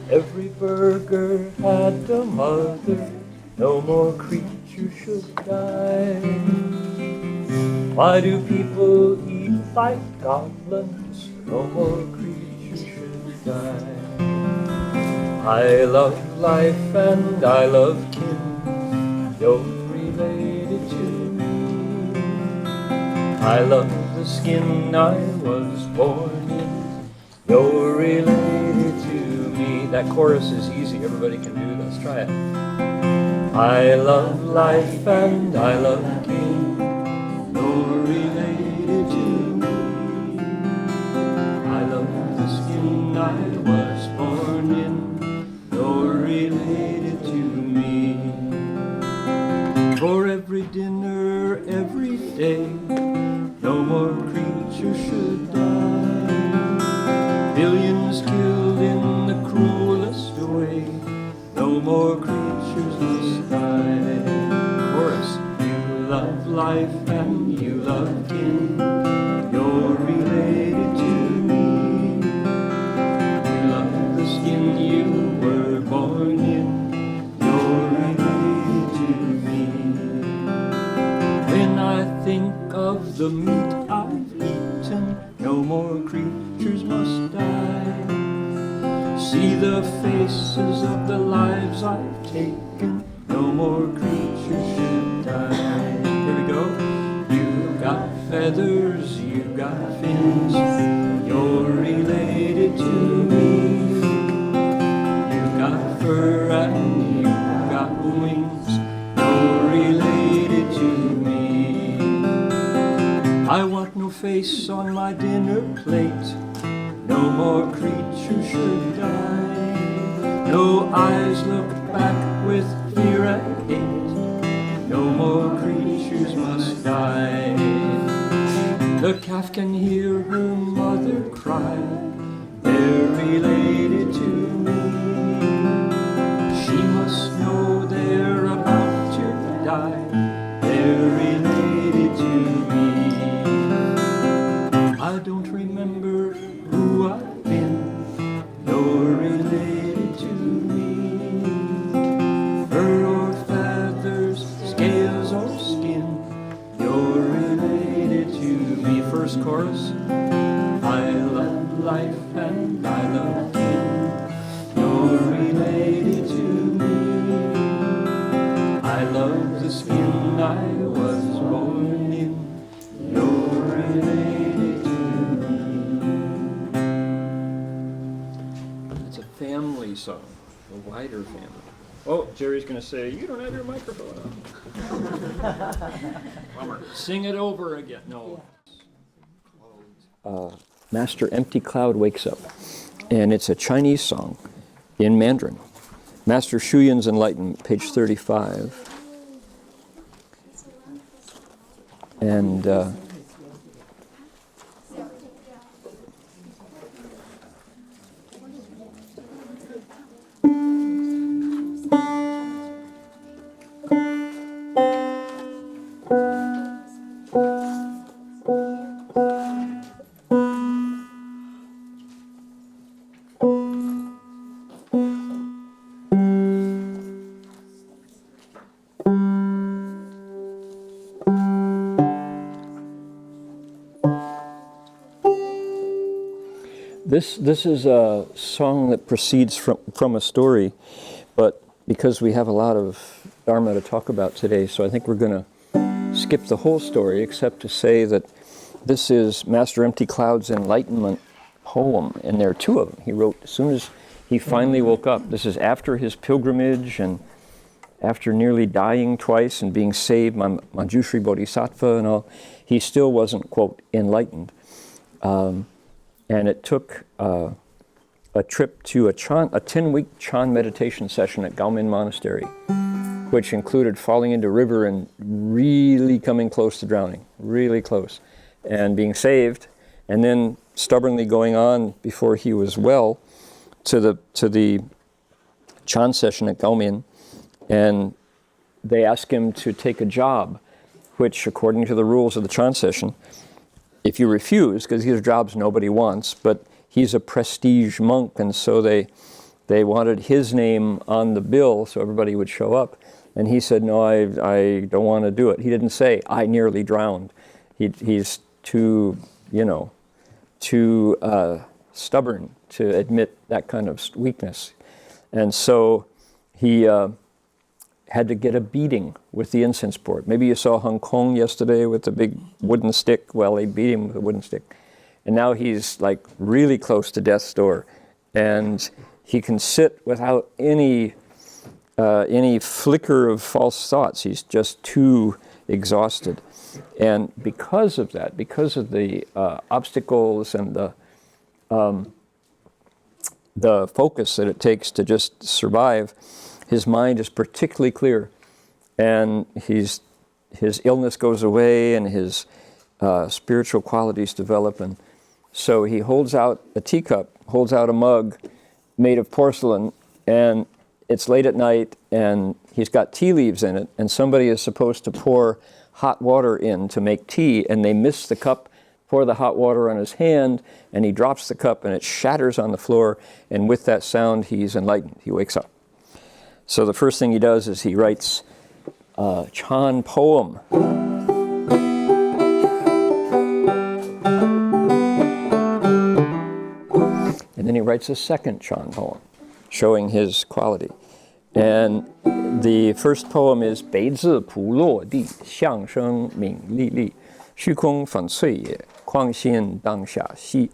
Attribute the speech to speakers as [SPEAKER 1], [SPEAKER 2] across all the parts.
[SPEAKER 1] Every burger had a mother, no more creature should die. Why do people eat like goblins? No more creature should die. I love life and I love kin, you're related to me. I love the skin I was born in, you're related to me. That chorus is easy, everybody can do this, try it. I love life and I love kin, you're related to me. I love the skin I was born in, you're related to me. For every dinner, every day, no more creature should die. Billions killed in the cruelest way, no more creatures must die. Chorus. You love life and you love kin, you're related to me. You love the skin you were born in, you're related to me. When I think of the meat I've eaten, no more creatures must die. See the faces of the lives I've taken, no more creatures should die. Here we go. You got feathers, you got fins, you're related to me. You got fur and you got wings, you're related to me. I want no face on my dinner plate, no more creatures should die. No eyes look back with fear and hate, no more creatures must die. The calf can hear her mother cry, they're related to me. She must know they're about to die, they're related to me. I don't remember who I've been, you're related to me. Fur or feathers, scales or skin, you're related to me. First chorus. I love life and I love kin, you're related to me. I love the skin I was born in, you're related to me. It's a family song, a wider family. Oh, Jerry's going to say, you don't have your microphone on. Sing it over again. No. Master Empty Cloud Wakes Up. And it's a Chinese song in Mandarin. Master Shuyan's Enlightenment, page 35. And This is a song that proceeds from a story, but because we have a lot of Dharma to talk about today, so I think we're going to skip the whole story, except to say that this is Master Empty Cloud's enlightenment poem, and there are two of them he wrote as soon as he finally woke up. This is after his pilgrimage and after nearly dying twice and being saved by Manjusri Bodhisattva and all. He still wasn't, quote, enlightened. And it took a trip to a 10-week Chan meditation session at Gaomin Monastery, which included falling into a river and really coming close to drowning, really close, and being saved, and then stubbornly going on before he was well to the Chan session at Gaomin, and they asked him to take a job, which according to the rules of the Chan session, if you refuse, because these are jobs nobody wants, but he's a prestige monk, and so they They wanted his name on the bill so everybody would show up. And he said, no, I don't want to do it. He didn't say, I nearly drowned. He's too, too stubborn to admit that kind of weakness. And so he had to get a beating with the incense board. Maybe you saw Hong Kong yesterday with the big wooden stick. Well, they beat him with a wooden stick. And now he's like really close to death's door. And he can sit without any flicker of false thoughts. He's just too exhausted. And because of that, because of the obstacles and the focus that it takes to just survive, his mind is particularly clear. And his illness goes away and his spiritual qualities develop. And so he holds out a teacup, holds out a mug made of porcelain, and it's late at night, and he's got tea leaves in it, and somebody is supposed to pour hot water in to make tea, and they miss the cup, pour the hot water on his hand, and he drops the cup, and it shatters on the floor, and with that sound, he's enlightened. He wakes up. So the first thing he does is he writes a Chan poem. And then he writes a second Chan poem, showing his quality. And the first poem is 北自普落地相生敏历历虚空粉碎也况现当下息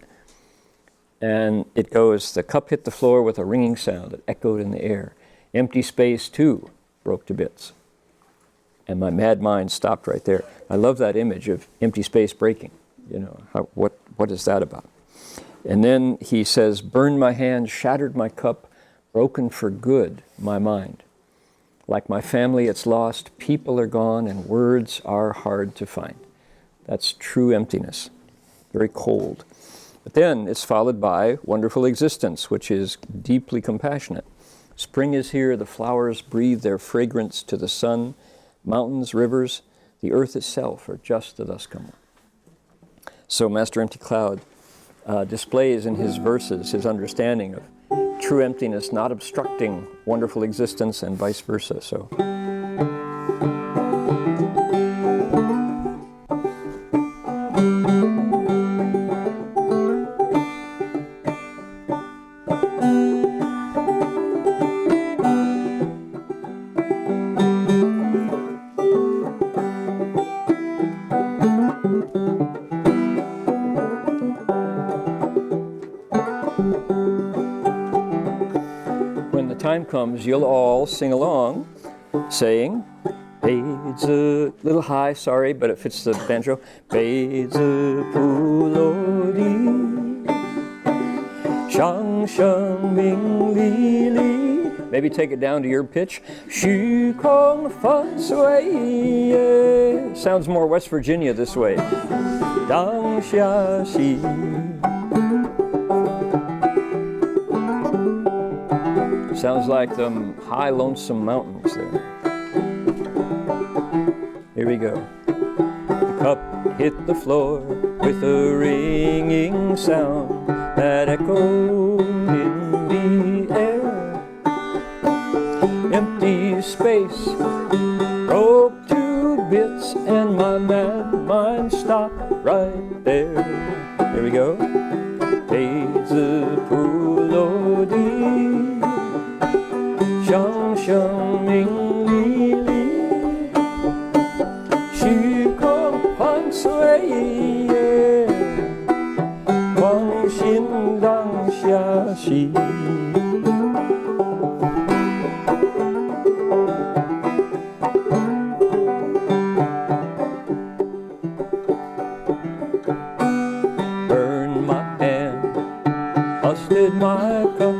[SPEAKER 1] And it goes, the cup hit the floor with a ringing sound that echoed in the air. Empty space too broke to bits. And my mad mind stopped right there. I love that image of empty space breaking. What is that about? And then he says, burned my hand, shattered my cup, broken for good my mind. Like my family, it's lost, people are gone, and words are hard to find. That's true emptiness, very cold. But then it's followed by wonderful existence, which is deeply compassionate. Spring is here, the flowers breathe their fragrance to the sun, mountains, rivers, the earth itself are just the thus come. So Master Empty Cloud displays in his verses his understanding of true emptiness not obstructing wonderful existence and vice versa. So. Time comes, you'll all sing along, saying, 北子, little high, sorry, but it fits the banjo. 北子普落地，上升明历历. Maybe take it down to your pitch. 虚空粉碎也. Sounds more West Virginia this way. 当下息. Sounds like the high, lonesome mountains there. Here we go. The cup hit the floor with a ringing sound that echoed in the air. Empty space broke to bits and my mad mind stopped right there. Here we go. 北子普落地。上升明历历，虚空粉碎也，光心当下息。Burned my hand, busted my cup.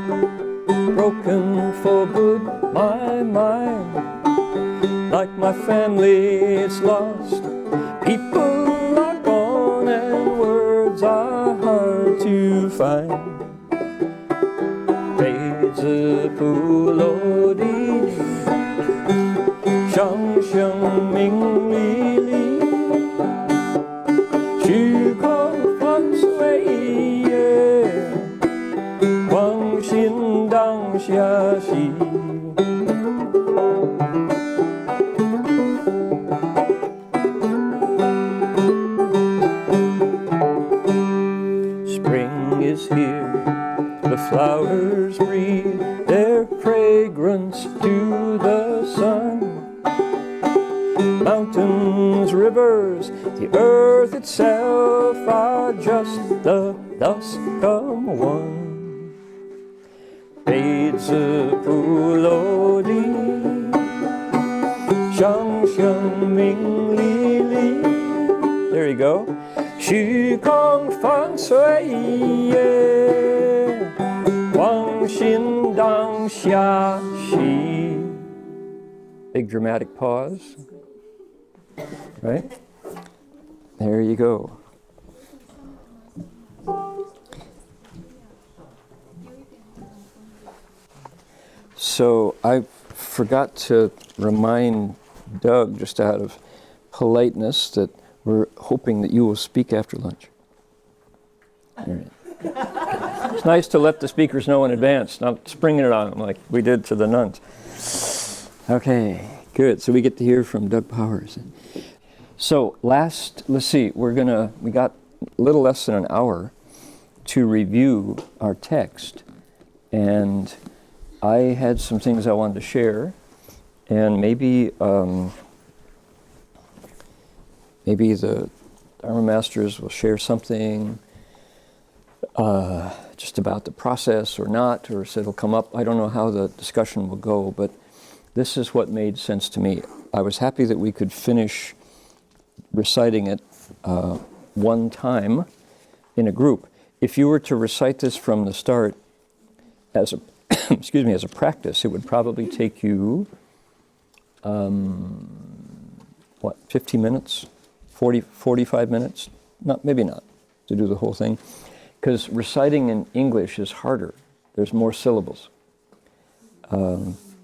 [SPEAKER 1] Broken for good, my mind. Like my family, it's lost. People are gone and words are hard to find. 北子普落地，上升明历历，虚空粉碎也，光心当下息。Spring is here, the flowers breathe their fragrance to the sun. Mountains, rivers, the earth itself are just the thus come one. Fades the pulodi, shang xiang ming li li. There you go. Xu kong fan sui ye, wang xin dang xia xi. Big dramatic pause. Right? There you go. So I forgot to remind Doug, just out of politeness, that we're hoping that you will speak after lunch. All right. It's nice to let the speakers know in advance, not springing it on them like we did to the nuns. Okay, good. So we get to hear from Doug Powers. So let's see, we got a little less than an hour to review our text, and I had some things I wanted to share, and maybe the Dharma Masters will share something just about the process or not, or so it'll come up. I don't know how the discussion will go, but this is what made sense to me. I was happy that we could finish reciting it one time in a group. If you were to recite this from the start as a as a practice, it would probably take you 50 minutes, 45 minutes? Maybe not, to do the whole thing. Because reciting in English is harder. There's more syllables.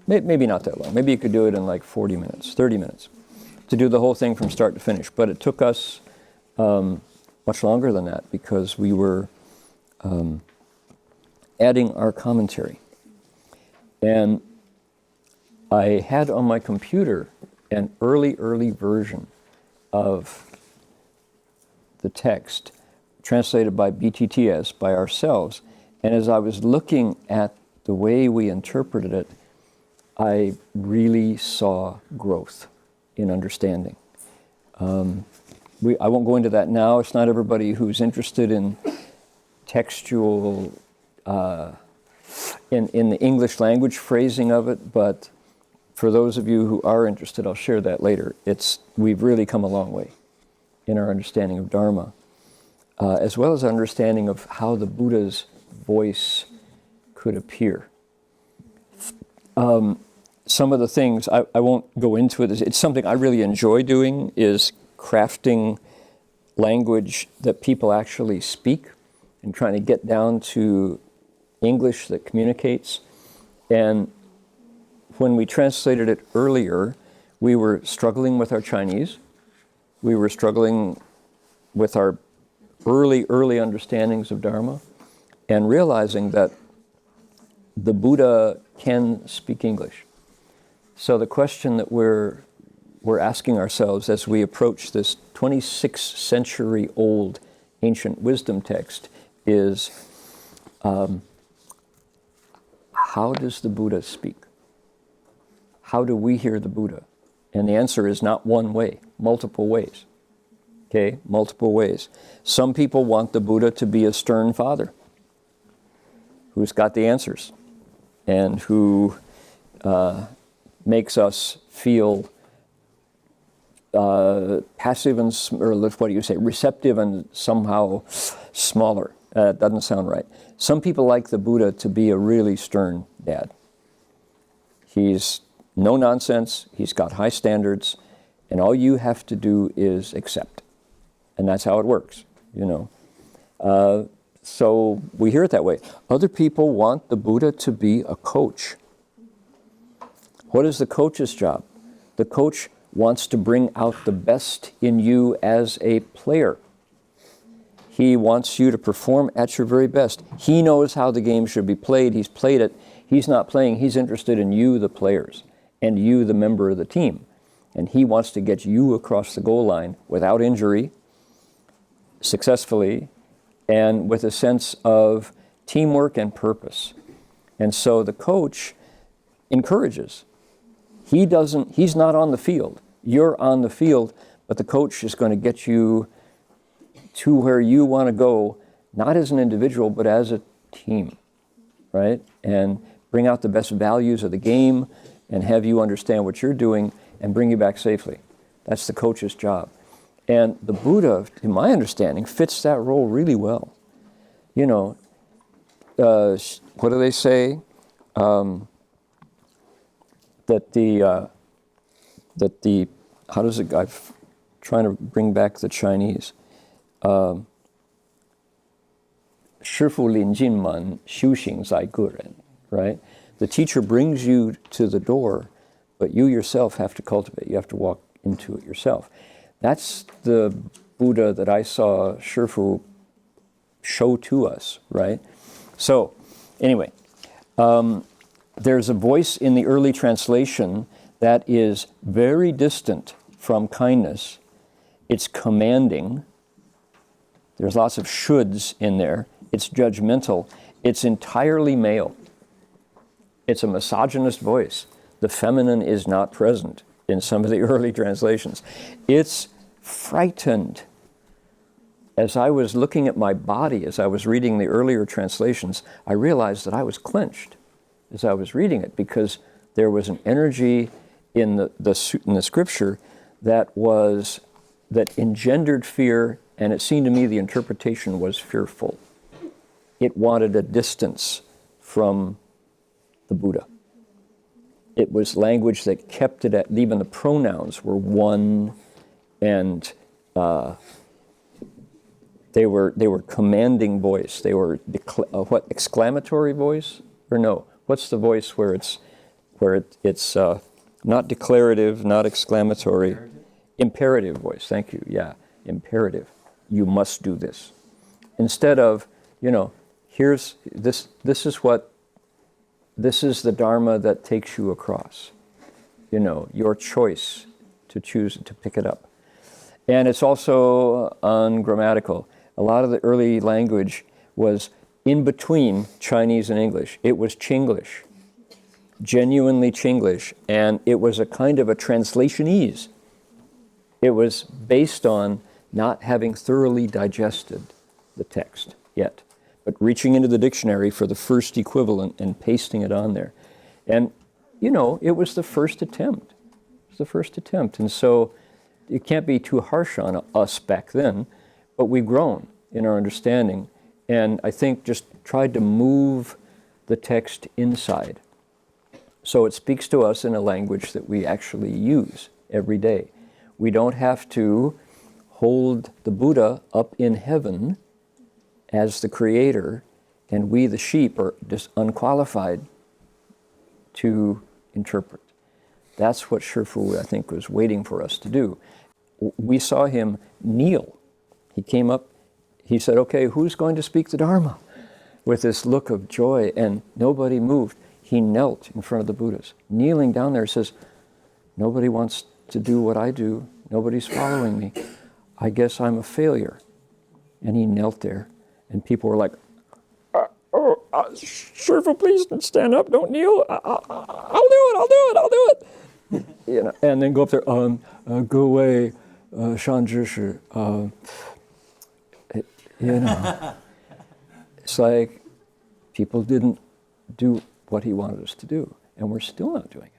[SPEAKER 1] Maybe not that long. Maybe you could do it in like 40 minutes, 30 minutes, to do the whole thing from start to finish. But it took us much longer than that, because we were adding our commentary. And I had on my computer an early version of the text, translated by BTTS, by ourselves. And as I was looking at the way we interpreted it, I really saw growth in understanding. I won't go into that now. It's not everybody who's interested in textual, in the English language phrasing of it, but for those of you who are interested, I'll share that later. We've really come a long way in our understanding of Dharma, as well as understanding of how the Buddha's voice could appear. Some of the things, I won't go into it. It's something I really enjoy doing, is crafting language that people actually speak and trying to get down to English that communicates. And when we translated it earlier, we were struggling with our Chinese. We were struggling with our early understandings of Dharma, and realizing that the Buddha can speak English. So the question that we're asking ourselves as we approach this 26th century old ancient wisdom text is, how does the Buddha speak? How do we hear the Buddha? And the answer is not one way, multiple ways. Okay, multiple ways. Some people want the Buddha to be a stern father who's got the answers and who makes us feel passive and, or what do you say, receptive and somehow smaller. Doesn't sound right. Some people like the Buddha to be a really stern dad. He's no nonsense, he's got high standards, and all you have to do is accept. And that's how it works, you know. So we hear it that way. Other people want the Buddha to be a coach. What is the coach's job? The coach wants to bring out the best in you as a player.
[SPEAKER 2] He wants you to perform at your very best. He knows how the game should be played. He's played it. He's not playing. He's interested in you, the players, and you, the member of the team. And he wants to get you across the goal line without injury, successfully, and with a sense of teamwork and purpose. And so the coach encourages. He's not on the field. You're on the field, but the coach is going to get you to where you want to go, not as an individual, but as a team, right? And bring out the best values of the game and have you understand what you're doing and bring you back safely. That's the coach's job. And the Buddha, to my understanding, fits that role really well. You know, what do they say? That the how does it? I'm trying to bring back the Chinese. 师父领进门，修行在个人, right? The teacher brings you to the door, but you yourself have to cultivate. You have to walk into it yourself. That's the Buddha that I saw Shifu show to us, right? So, anyway, there's a voice in the early translation that is very distant from kindness. It's commanding. There's lots of shoulds in there. It's judgmental. It's entirely male. It's a misogynist voice. The feminine is not present in some of the early translations. It's frightened. As I was looking at my body, as I was reading the earlier translations, I realized that I was clenched as I was reading it because there was an energy in the scripture that engendered fear, and it seemed to me the interpretation was fearful. It wanted a distance from the Buddha. It was language that kept it at, even the pronouns were one, and they were commanding voice. They were exclamatory voice, or no? What's the voice where it's not declarative, not exclamatory, imperative voice. Thank you. Yeah, imperative. You must do this. Instead of, here's this. This is the Dharma that takes you across. Your choice to choose to pick it up. And it's also ungrammatical. A lot of the early language was in between Chinese and English. It was Chinglish, genuinely Chinglish, and it was a kind of a translationese. It was based on not having thoroughly digested the text yet, but reaching into the dictionary for the first equivalent and pasting it on there. And, it was the first attempt. It was the first attempt. And so it can't be too harsh on us back then, but we've grown in our understanding. And I think just tried to move the text inside. So it speaks to us in a language that we actually use every day. We don't have to hold the Buddha up in heaven as the creator, and we, the sheep, are just unqualified to interpret. That's what Shifu, I think, was waiting for us to do. We saw him kneel. He came up, he said, okay, who's going to speak the Dharma? With this look of joy, and nobody moved. He knelt in front of the Buddhas. Kneeling down there, says, nobody wants to do what I do. Nobody's following me. I guess I'm a failure. And he knelt there, and people were like, Shifu, please stand up, don't kneel. I'll do it. And then go up there, go away, Shanzhishi. It's like people didn't do what he wanted us to do, and we're still not doing it.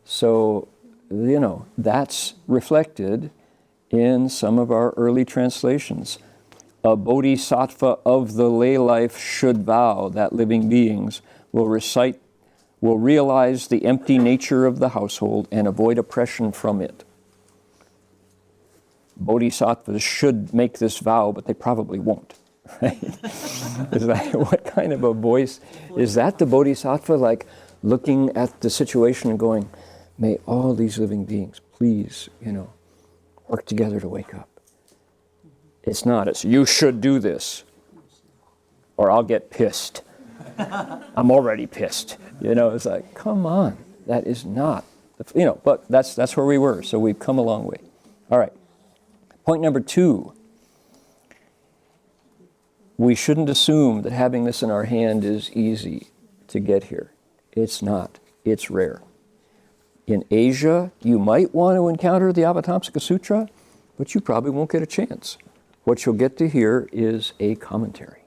[SPEAKER 2] So, that's reflected in some of our early translations. A bodhisattva of the lay life should vow that living beings will realize the empty nature of the household and avoid oppression from it. Bodhisattvas should make this vow, but they probably won't. Right? What kind of a voice is that? The bodhisattva, like looking at the situation and going, may all these living beings please, work together to wake up. It's not. It's you should do this, or I'll get pissed. I'm already pissed. It's like, come on, that is not. But that's where we were. So we've come a long way. All right. Point number 2. We shouldn't assume that having this in our hand is easy to get here. It's not. It's rare. In Asia, you might want to encounter the Avatamsaka Sutra, but you probably won't get a chance. What you'll get to hear is a commentary.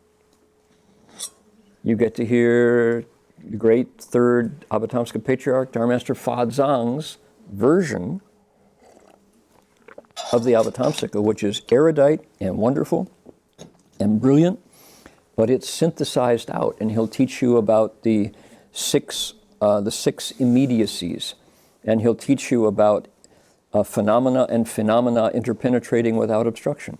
[SPEAKER 2] You get to hear the great third Avatamsaka patriarch, Dharma Master Fa Zhang's version of the Avatamsaka, which is erudite and wonderful and brilliant, but it's synthesized out, and he'll teach you about the six immediacies, and he'll teach you about phenomena and phenomena interpenetrating without obstruction,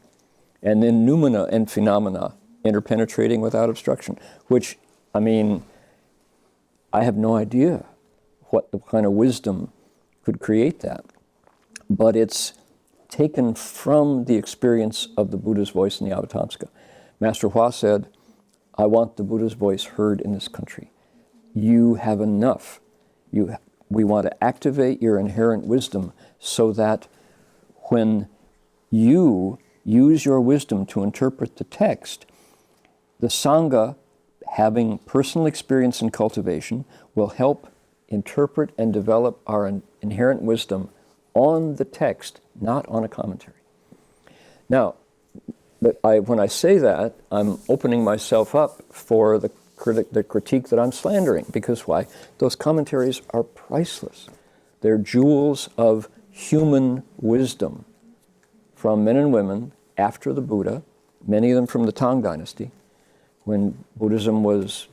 [SPEAKER 2] and then noumena and phenomena interpenetrating without obstruction, which, I have no idea what the kind of wisdom could create that, but it's taken from the experience of the Buddha's voice in the Avatamsaka. Master Hua said, I want the Buddha's voice heard in this country. You have enough. We want to activate your inherent wisdom so that when you use your wisdom to interpret the text, the Sangha, having personal experience and cultivation, will help interpret and develop our inherent wisdom on the text, not on a commentary. Now, when I say that, I'm opening myself up for the critique that I'm slandering, because why? Those commentaries are priceless. They're jewels of human wisdom from men and women after the Buddha, many of them from the Tang Dynasty, when Buddhism was,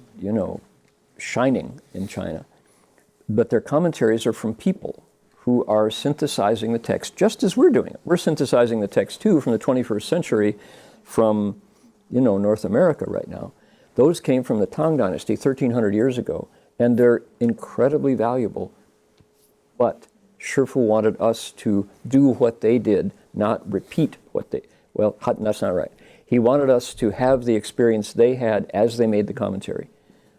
[SPEAKER 2] shining in China. But their commentaries are from people who are synthesizing the text just as we're doing it. We're synthesizing the text too from the 21st century from, North America right now. Those came from the Tang Dynasty 1,300 years ago, and they're incredibly valuable. But Shifu wanted us to do what they did, not repeat what they... Well, that's not right. He wanted us to have the experience they had as they made the commentary,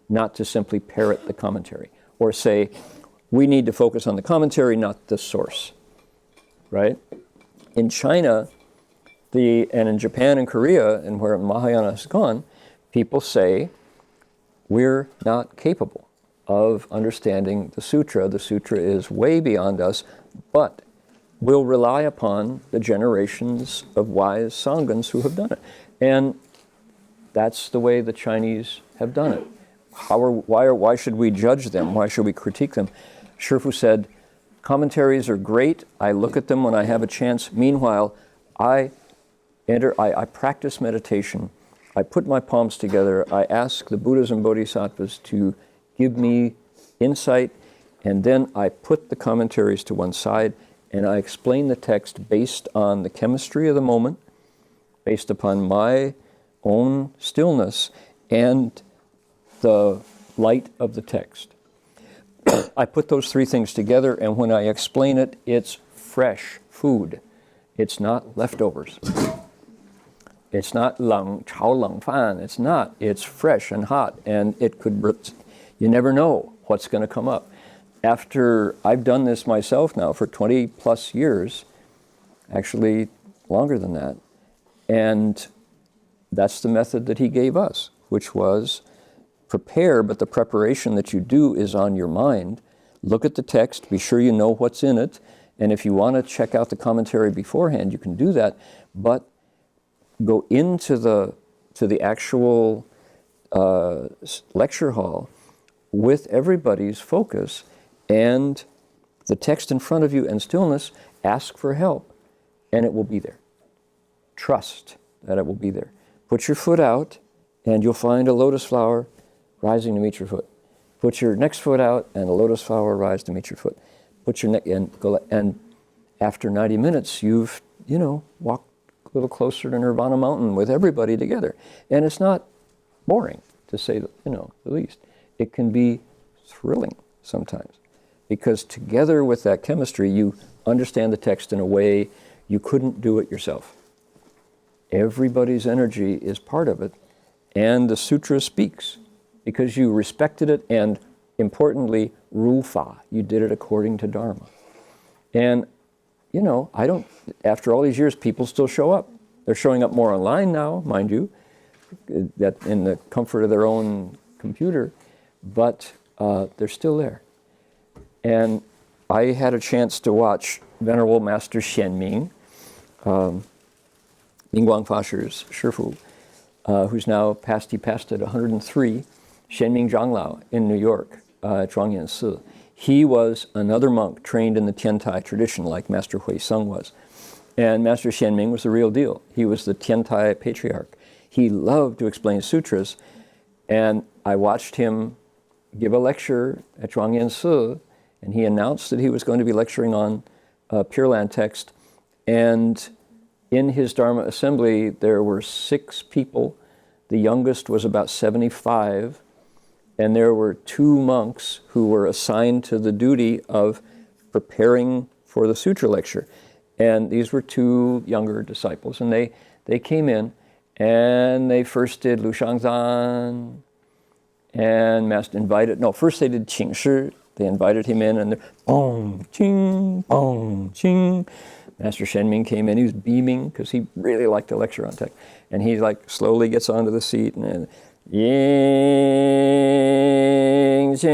[SPEAKER 2] not to simply parrot the commentary, or say, we need to focus on the commentary, not the source, right? In China, and in Japan and Korea, and where Mahayana has gone, people say, we're not capable of understanding the sutra. The sutra is way beyond us, but we'll rely upon the generations of wise Sanghas who have done it. And that's the way the Chinese have done it. Why should we judge them? Why should we critique them? Shifu said, commentaries are great. I look at them when I have a chance. Meanwhile, I practice meditation. I put my palms together. I ask the Buddhas and Bodhisattvas to give me insight, and then I put the commentaries to one side, and I explain the text based on the chemistry of the moment, based upon my own stillness, and the light of the text. I put those three things together, and when I explain it, it's fresh food. It's not leftovers. It's not chao lang fan. It's not. It's fresh and hot, and you never know what's going to come up. After I've done this myself now for 20 plus years, actually longer than that, and that's the method that he gave us, which was prepare, but the preparation that you do is on your mind. Look at the text, be sure you know what's in it, and if you want to check out the commentary beforehand, you can do that, but go into the actual lecture hall with everybody's focus and the text in front of you and stillness. Ask for help, and it will be there. Trust that it will be there. Put your foot out, and you'll find a lotus flower rising to meet your foot. Put your next foot out, and a lotus flower rise to meet your foot. Put your neck and after 90 minutes, you've walked a little closer to Nirvana Mountain with everybody together. And it's not boring, to say the least. It can be thrilling sometimes, because together with that chemistry, you understand the text in a way you couldn't do it yourself. everybody's energy is part of it, and the sutra speaks because you respected it, and importantly, rufa, you did it according to Dharma. And, you know, after all these years, people still show up. They're showing up more online now, mind you, that in the comfort of their own computer, but they're still there. And I had a chance to watch Venerable Master Xianming, Mingguang Fasher's Shifu, who's now he passed at 103, Xianming Zhanglao in New York, Zhuangyan Si. He was another monk trained in the Tiantai tradition like Master Hui Sung was. And Master Xianming was the real deal. He was the Tiantai patriarch. He loved to explain sutras, and I watched him give a lecture at Zhuangyan Si, and he announced that he was going to be lecturing on Pure Land text. And in his Dharma assembly, there were 6 people. The youngest was about 75, and there were 2 monks who were assigned to the duty of preparing for the sutra lecture. And these were 2 younger disciples, and they came in, and they first did Lu Shangzan, and Master first they did Qing Shi. They invited him in, and bong, ching, bong, ching. Master Xianming came in, he was beaming, because he really liked to lecture on text. And he like slowly gets onto the seat, and ying, ching,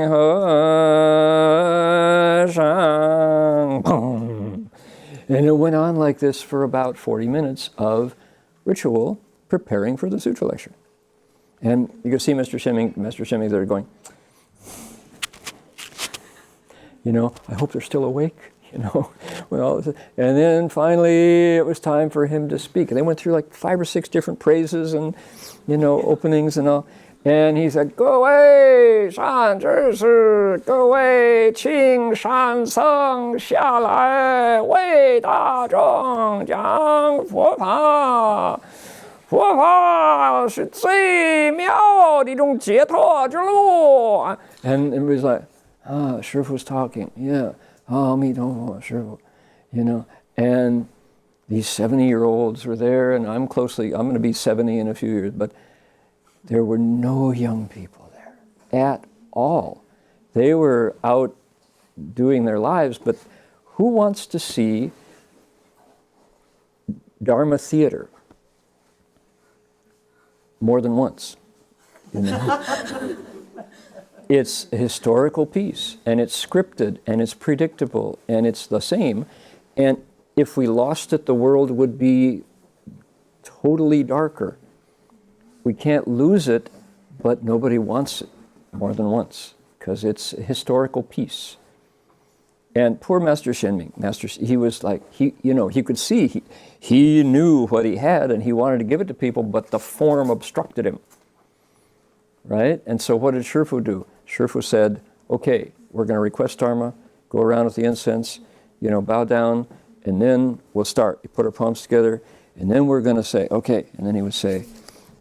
[SPEAKER 2] ho, shang, bong. And it went on like this for about 40 minutes of ritual preparing for the sutra lecture. And you can see Master Xianming there going, you know, I hope they're still awake, you know. And then finally it was time for him to speak. And they went through like 5 or 6 different praises and, you know, openings and all. And he said, "Go away, shan zhi shi, go away, qing shan seng, xia lai, wei da zheng, jiang fo pa. 佛法是最妙的一种解脱之路." And it was like, Shifu's talking, yeah, mi dong Shifu, you know. And these 70-year-olds were there, and I'm going to be 70 in a few years, but there were no young people there at all. They were out doing their lives, but who wants to see Dharma theater more than once? You know? It's a historical piece, and it's scripted, and it's predictable, and it's the same. And if we lost it, the world would be totally darker. We can't lose it, but nobody wants it more than once, because it's a historical piece. And poor Master Xianming, he was like, he could see, he knew what he had, and he wanted to give it to people, but the form obstructed him, right? And so what did Shifu do? Shifu said, okay, we're going to request Dharma, go around with the incense, you know, bow down, and then we'll start. You put our palms together, and then we're going to say, okay. And then he would say,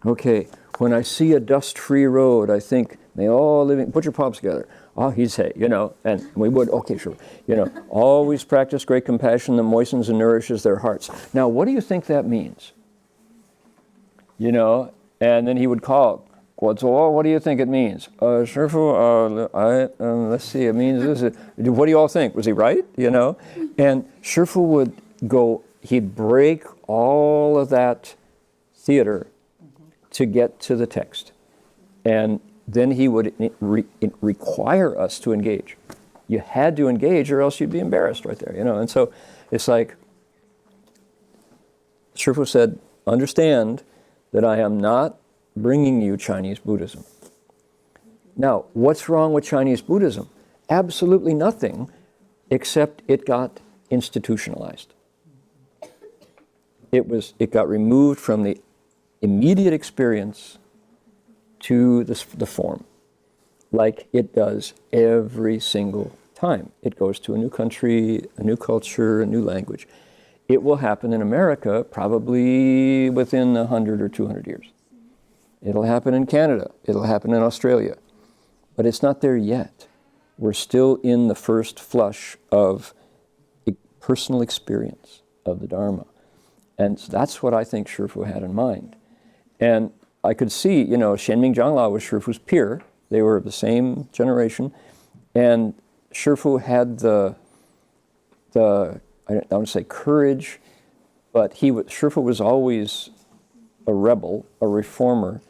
[SPEAKER 2] okay, when I see a dust-free road, I think, may all living, put your palms together. Oh, he'd say, you know, and we would, okay, sure. You know, always practice great compassion that moistens and nourishes their hearts. Now, what do you think that means? You know, and then he would call, what do you think it means? Shifu, let's see, it means this. What do you all think? Was he right? You know? And Shifu would go, he'd break all of that theater to get to the text. And then he would require us to engage. You had to engage or else you'd be embarrassed right there, you know. And so it's like, Shifu said, understand that I am not bringing you Chinese Buddhism. Now, what's wrong with Chinese Buddhism? Absolutely nothing, except it got institutionalized. It got removed from the immediate experience to the form, like it does every single time. It goes to a new country, a new culture, a new language. It will happen in America probably within 100 or 200 years. It'll happen in Canada. It'll happen in Australia. But it's not there yet. We're still in the first flush of personal experience. of the Dharma. And so that's what I think Shifu had in mind. And I could see, you know, Shenming Jianglao was Shifu's peer. They were of the same generation. And Shifu had the I don't want to say courage, but Shifu was always a rebel, a reformer,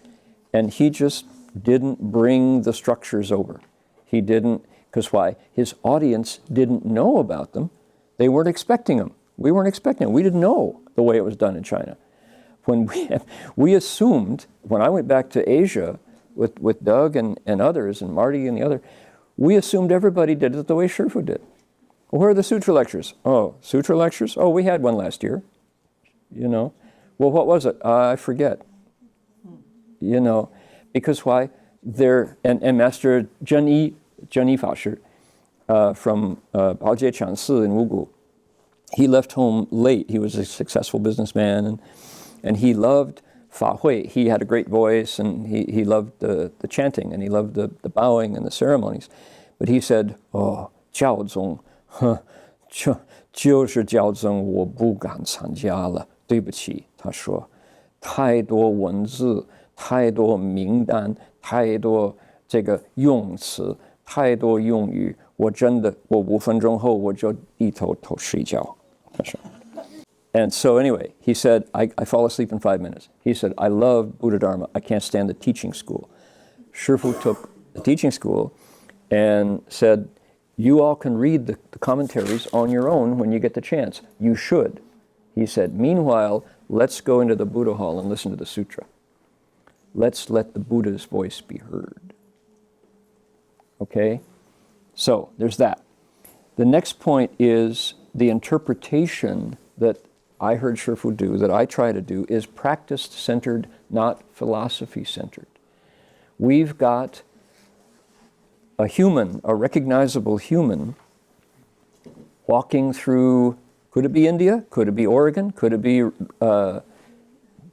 [SPEAKER 2] and he just didn't bring the structures over. He didn't, because why? His audience didn't know about them. They weren't expecting them. We weren't expecting them. We didn't know the way it was done in China. When we assumed, when I went back to Asia with Doug and others, and Marty and the other, we assumed everybody did it the way Shifu did. Well, where are the sutra lectures? Oh, sutra lectures? Oh, we had one last year. You know. Well, what was it? I forget. You know, because why? And Master Zhenyi Fashi from Baojie Chansi in Wugu, he left home late. He was a successful businessman, and he loved Fa Hui. He had a great voice, and he loved the chanting, and he loved the bowing and the ceremonies. But he said, "Oh, 教宗，就是教宗，我不敢参加了，对不起。"他说，太多文字，太多名单，太多这个用词，太多用语，我真的，我5分钟后我就低头睡觉。And so anyway, he said, I fall asleep in 5 minutes. He said, I love Buddha Dharma. I can't stand the teaching school. Shifu took the teaching school and said, you all can read the commentaries on your own when you get the chance. You should. He said, meanwhile, let's go into the Buddha hall and listen to the sutra. Let's let the Buddha's voice be heard. Okay? So, there's that. The next point is the interpretation that I heard Shifu do, that I try to do, is practice-centered, not philosophy-centered. We've got a human, a recognizable human, walking through, could it be India? Could it be Oregon? Could it be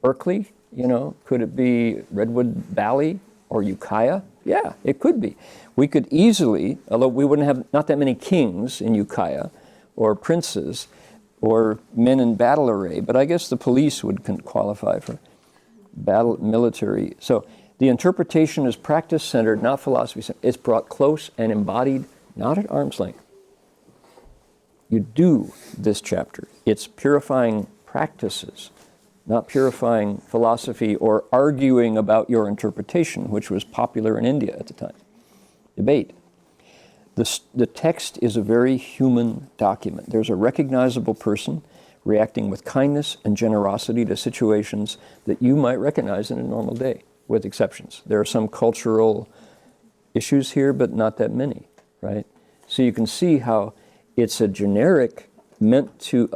[SPEAKER 2] Berkeley? You know, could it be Redwood Valley or Ukiah? Yeah, it could be. We could easily, although we wouldn't have not that many kings in Ukiah or princes or men in battle array, but I guess the police would qualify for battle military. So the interpretation is practice-centered, not philosophy-centered. It's brought close and embodied, not at arm's length. You do this chapter. It's purifying practices, not purifying philosophy or arguing about your interpretation, which was popular in India at the time. Debate. The text is a very human document. There's a recognizable person reacting with kindness and generosity to situations that you might recognize in a normal day, with exceptions. There are some cultural issues here, but not that many, right? So you can see how it's a generic meant to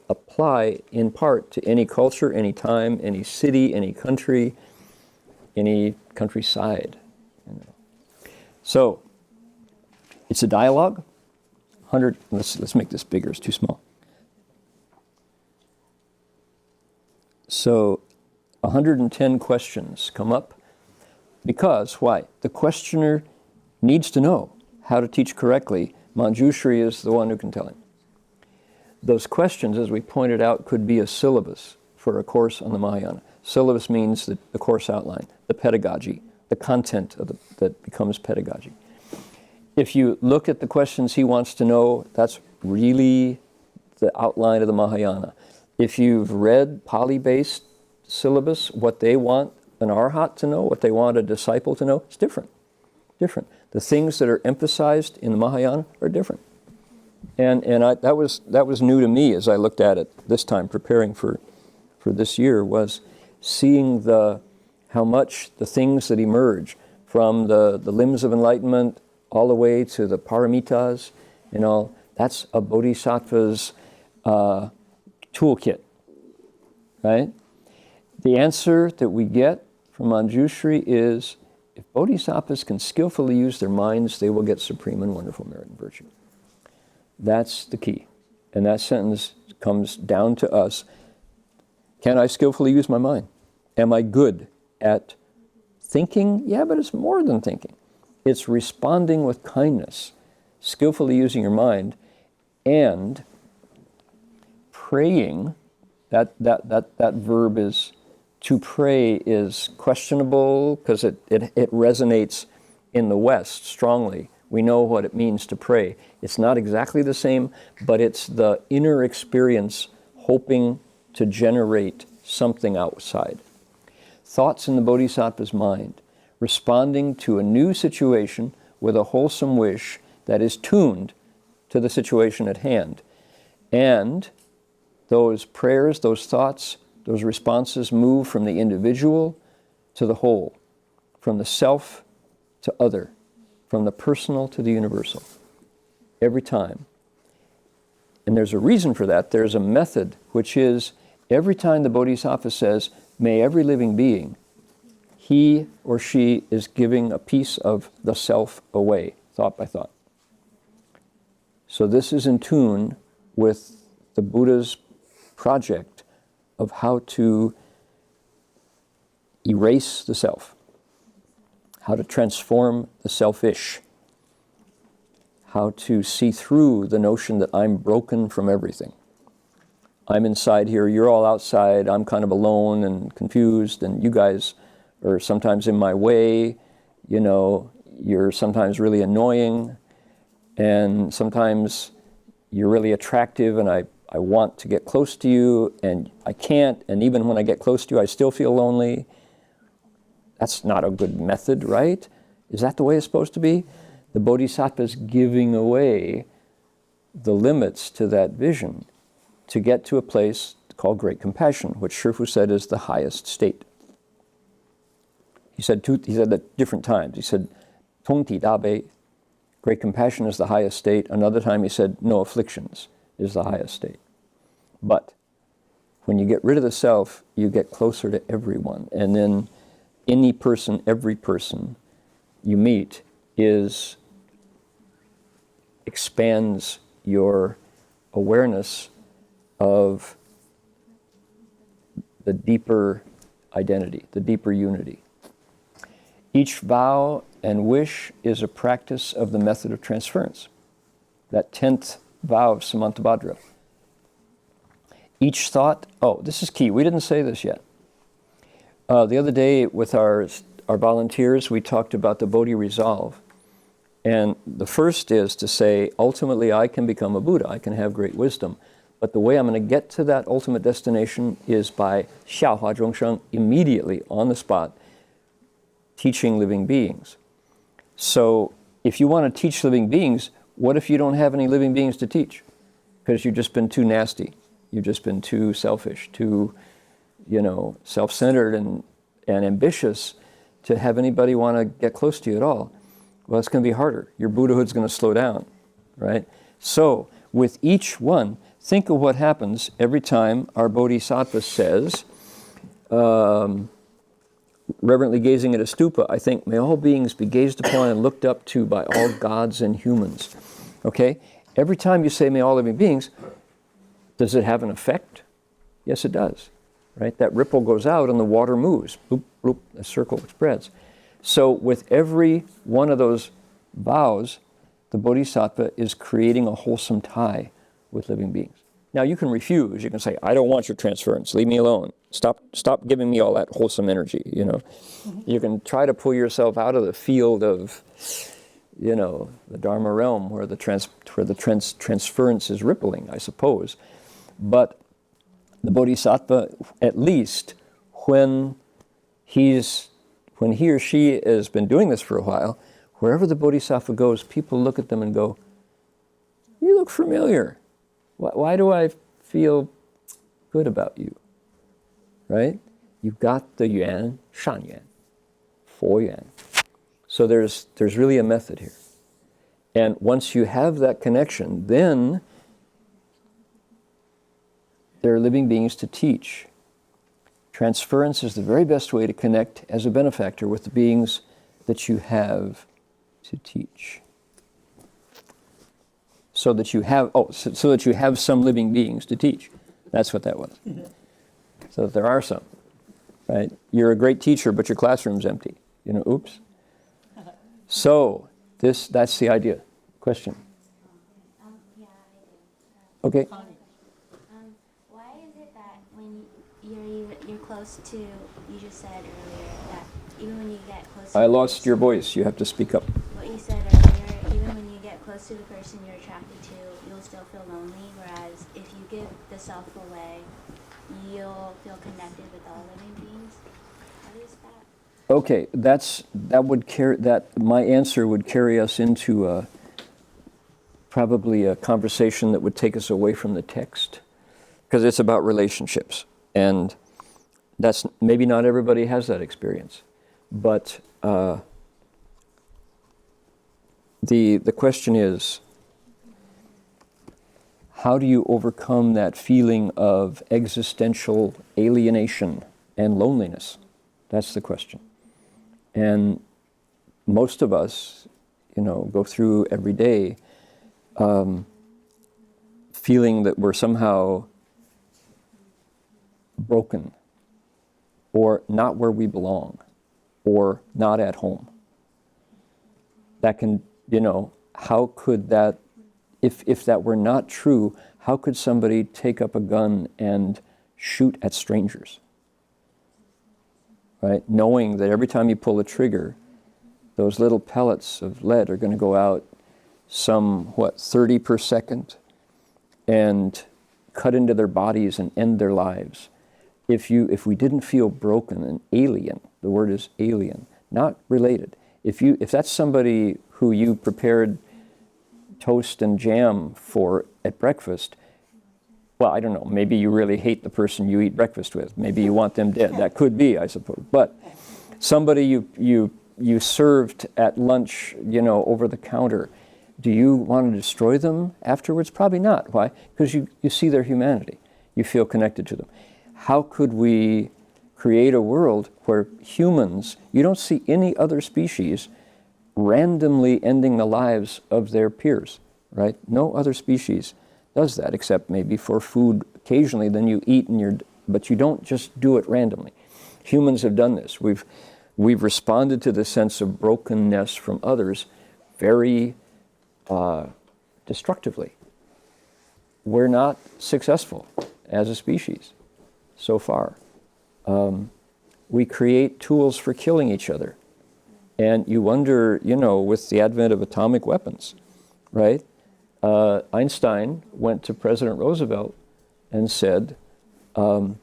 [SPEAKER 2] apply in part to any culture, any time, any city, any country, any countryside. You know. So it's a dialogue. Let's make this bigger. It's too small. So 110 questions come up because why? The questioner needs to know how to teach correctly. Manjusri is the one who can tell him. Those questions, as we pointed out, could be a syllabus for a course on the Mahayana. Syllabus means the course outline, the pedagogy, the content that becomes pedagogy. If you look at the questions he wants to know, that's really the outline of the Mahayana. If you've read Pali-based syllabus, what they want an arhat to know, what they want a disciple to know, it's different. Different. The things that are emphasized in the Mahayana are different. And that was new to me as I looked at it this time, preparing for this year, was seeing how much the things that emerge from the limbs of enlightenment all the way to the paramitas and all, that's a bodhisattva's toolkit, right? The answer that we get from Manjusri is, if bodhisattvas can skillfully use their minds, they will get supreme and wonderful merit and virtue. That's the key. And that sentence comes down to us. Can I skillfully use my mind? Am I good at thinking? Yeah, but it's more than thinking. It's responding with kindness, skillfully using your mind, and praying, that verb is, to pray is questionable because it resonates in the West strongly. We know what it means to pray. It's not exactly the same, but it's the inner experience hoping to generate something outside. Thoughts in the Bodhisattva's mind, responding to a new situation with a wholesome wish that is tuned to the situation at hand. And those prayers, those thoughts, those responses move from the individual to the whole, from the self to other, from the personal to the universal, every time. And there's a reason for that. There's a method, which is every time the Bodhisattva says, may every living being, he or she is giving a piece of the self away, thought by thought. So this is in tune with the Buddha's project of how to erase the self, how to transform the selfish, how to see through the notion that I'm broken from everything. I'm inside here, you're all outside, I'm kind of alone and confused, and you guys are sometimes in my way, you know, you're sometimes really annoying, and sometimes you're really attractive, and I want to get close to you, and I can't, and even when I get close to you, I still feel lonely. That's not a good method, right? Is that the way it's supposed to be? The Bodhisattva is giving away the limits to that vision to get to a place called great compassion, which Shifu said is the highest state. He said at different times. He said, Tongti Dabe, great compassion is the highest state. Another time he said, no afflictions is the highest state. But when you get rid of the self, you get closer to everyone. And then any person, every person you meet expands your awareness of the deeper identity, the deeper unity. Each vow and wish is a practice of the method of transference. That 10th vow of Samantabhadra. Each thought, this is key, we didn't say this yet. The other day with our volunteers, we talked about the Bodhi resolve. And the first is to say, ultimately I can become a Buddha, I can have great wisdom. But the way I'm going to get to that ultimate destination is by Xiaohua Zhongsheng, immediately, on the spot, teaching living beings. So if you want to teach living beings, what if you don't have any living beings to teach? Because you've just been too nasty. You've just been too selfish, too, self-centered and ambitious to have anybody want to get close to you at all. Well, it's going to be harder. Your Buddhahood's going to slow down, right? So with each one, think of what happens every time our Bodhisattva says, reverently gazing at a stupa, I think, may all beings be gazed upon and looked up to by all gods and humans. Okay? Every time you say, may all living beings, does it have an effect? Yes, it does. Right? That ripple goes out and the water moves. Boop, boop, a circle spreads. So with every one of those vows, the Bodhisattva is creating a wholesome tie with living beings. Now you can refuse. You can say, I don't want your transference. Leave me alone. Stop giving me all that wholesome energy, Mm-hmm. You can try to pull yourself out of the field of, the Dharma realm where the transference is rippling, I suppose. But the Bodhisattva, at least when he or she has been doing this for a while, wherever the Bodhisattva goes, people look at them and go, you look familiar. Why do I feel good about you? Right? You've got the yuan, shan yuan, fo yuan. So there's really a method here. And once you have that connection, then there are living beings to teach. Transference is the very best way to connect as a benefactor with the beings that you have to teach. So that you have some living beings to teach. That's what that was. So that there are some, right? You're a great teacher, but your classroom's empty. Oops. So that's the
[SPEAKER 3] Yeah,
[SPEAKER 2] idea. Question?
[SPEAKER 3] I do.
[SPEAKER 2] Okay.
[SPEAKER 3] close to, you just said earlier that even when you get close to
[SPEAKER 2] I lost your voice. You have to speak up.
[SPEAKER 3] what you said earlier, even when you get close to the person you're attracted to, you'll still feel lonely, whereas if you give the self away, you'll feel connected with all living beings. What is that?
[SPEAKER 2] Okay, my answer would carry us into probably a conversation that would take us away from the text, because it's about relationships, and that's maybe not everybody has that experience, but the question is, how do you overcome that feeling of existential alienation and loneliness? That's the question. And most of us, go through every day feeling that we're somehow broken, or not where we belong, or not at home. That can, how could that, if that were not true, how could somebody take up a gun and shoot at strangers? Right? Knowing that every time you pull the trigger, those little pellets of lead are going to go out 30 per second, and cut into their bodies and end their lives. If we didn't feel broken and alien, the word is alien, not related. If that's somebody who you prepared toast and jam for at breakfast, well, I don't know, maybe you really hate the person you eat breakfast with. Maybe you want them dead. That could be, I suppose. But somebody you served at lunch, over the counter, do you want to destroy them afterwards? Probably not. Why? Because you see their humanity. You feel connected to them. How could we create a world where humans, you don't see any other species randomly ending the lives of their peers, right? No other species does that, except maybe for food occasionally, then you eat but you don't just do it randomly. Humans have done this. We've responded to the sense of brokenness from others very destructively. We're not successful as a species so far. We create tools for killing each other. And you wonder, with the advent of atomic weapons, right? Einstein went to President Roosevelt and said, our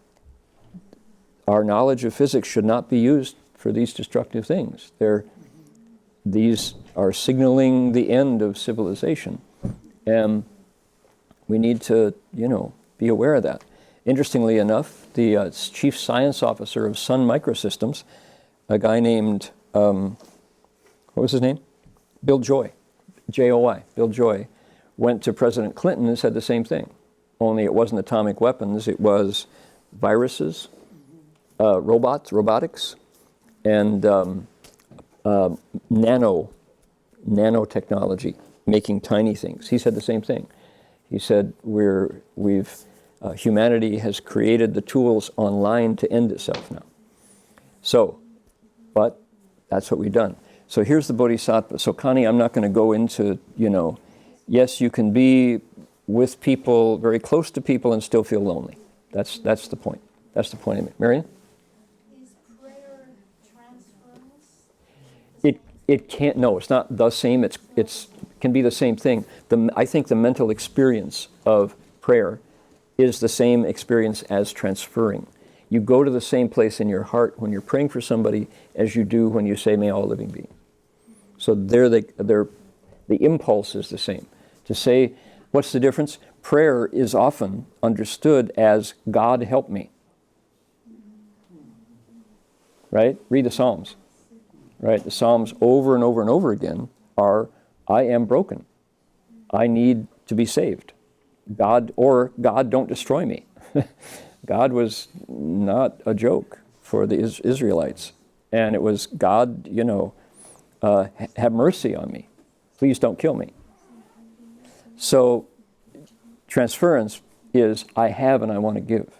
[SPEAKER 2] knowledge of physics should not be used for these destructive things. These are signaling the end of civilization. And we need to, be aware of that. Interestingly enough, the chief science officer of Sun Microsystems, a guy named, what was his name? Bill Joy, J-O-Y, Bill Joy, went to President Clinton and said the same thing. Only it wasn't atomic weapons, it was viruses, robotics, and nanotechnology, making tiny things. He said the same thing. He said humanity has created the tools online to end itself now. So, but that's what we've done. So here's the Bodhisattva. So Connie, I'm not going to go into, yes, you can be with people, very close to people, and still feel lonely. That's the point. That's the point of it. Marion?
[SPEAKER 4] Is prayer transference?
[SPEAKER 2] It can't, no, it's not the same. It can be the same thing. I think the mental experience of prayer is the same experience as transferring. You go to the same place in your heart when you're praying for somebody as you do when you say, may all living be. So the impulse is the same. To say, what's the difference? Prayer is often understood as, God help me. Right? Read the Psalms. Right? The Psalms over and over and over again are, I am broken. I need to be saved. God don't destroy me. God was not a joke for the Israelites. And it was, God, have mercy on me. Please don't kill me. So transference is, I have and I want to give.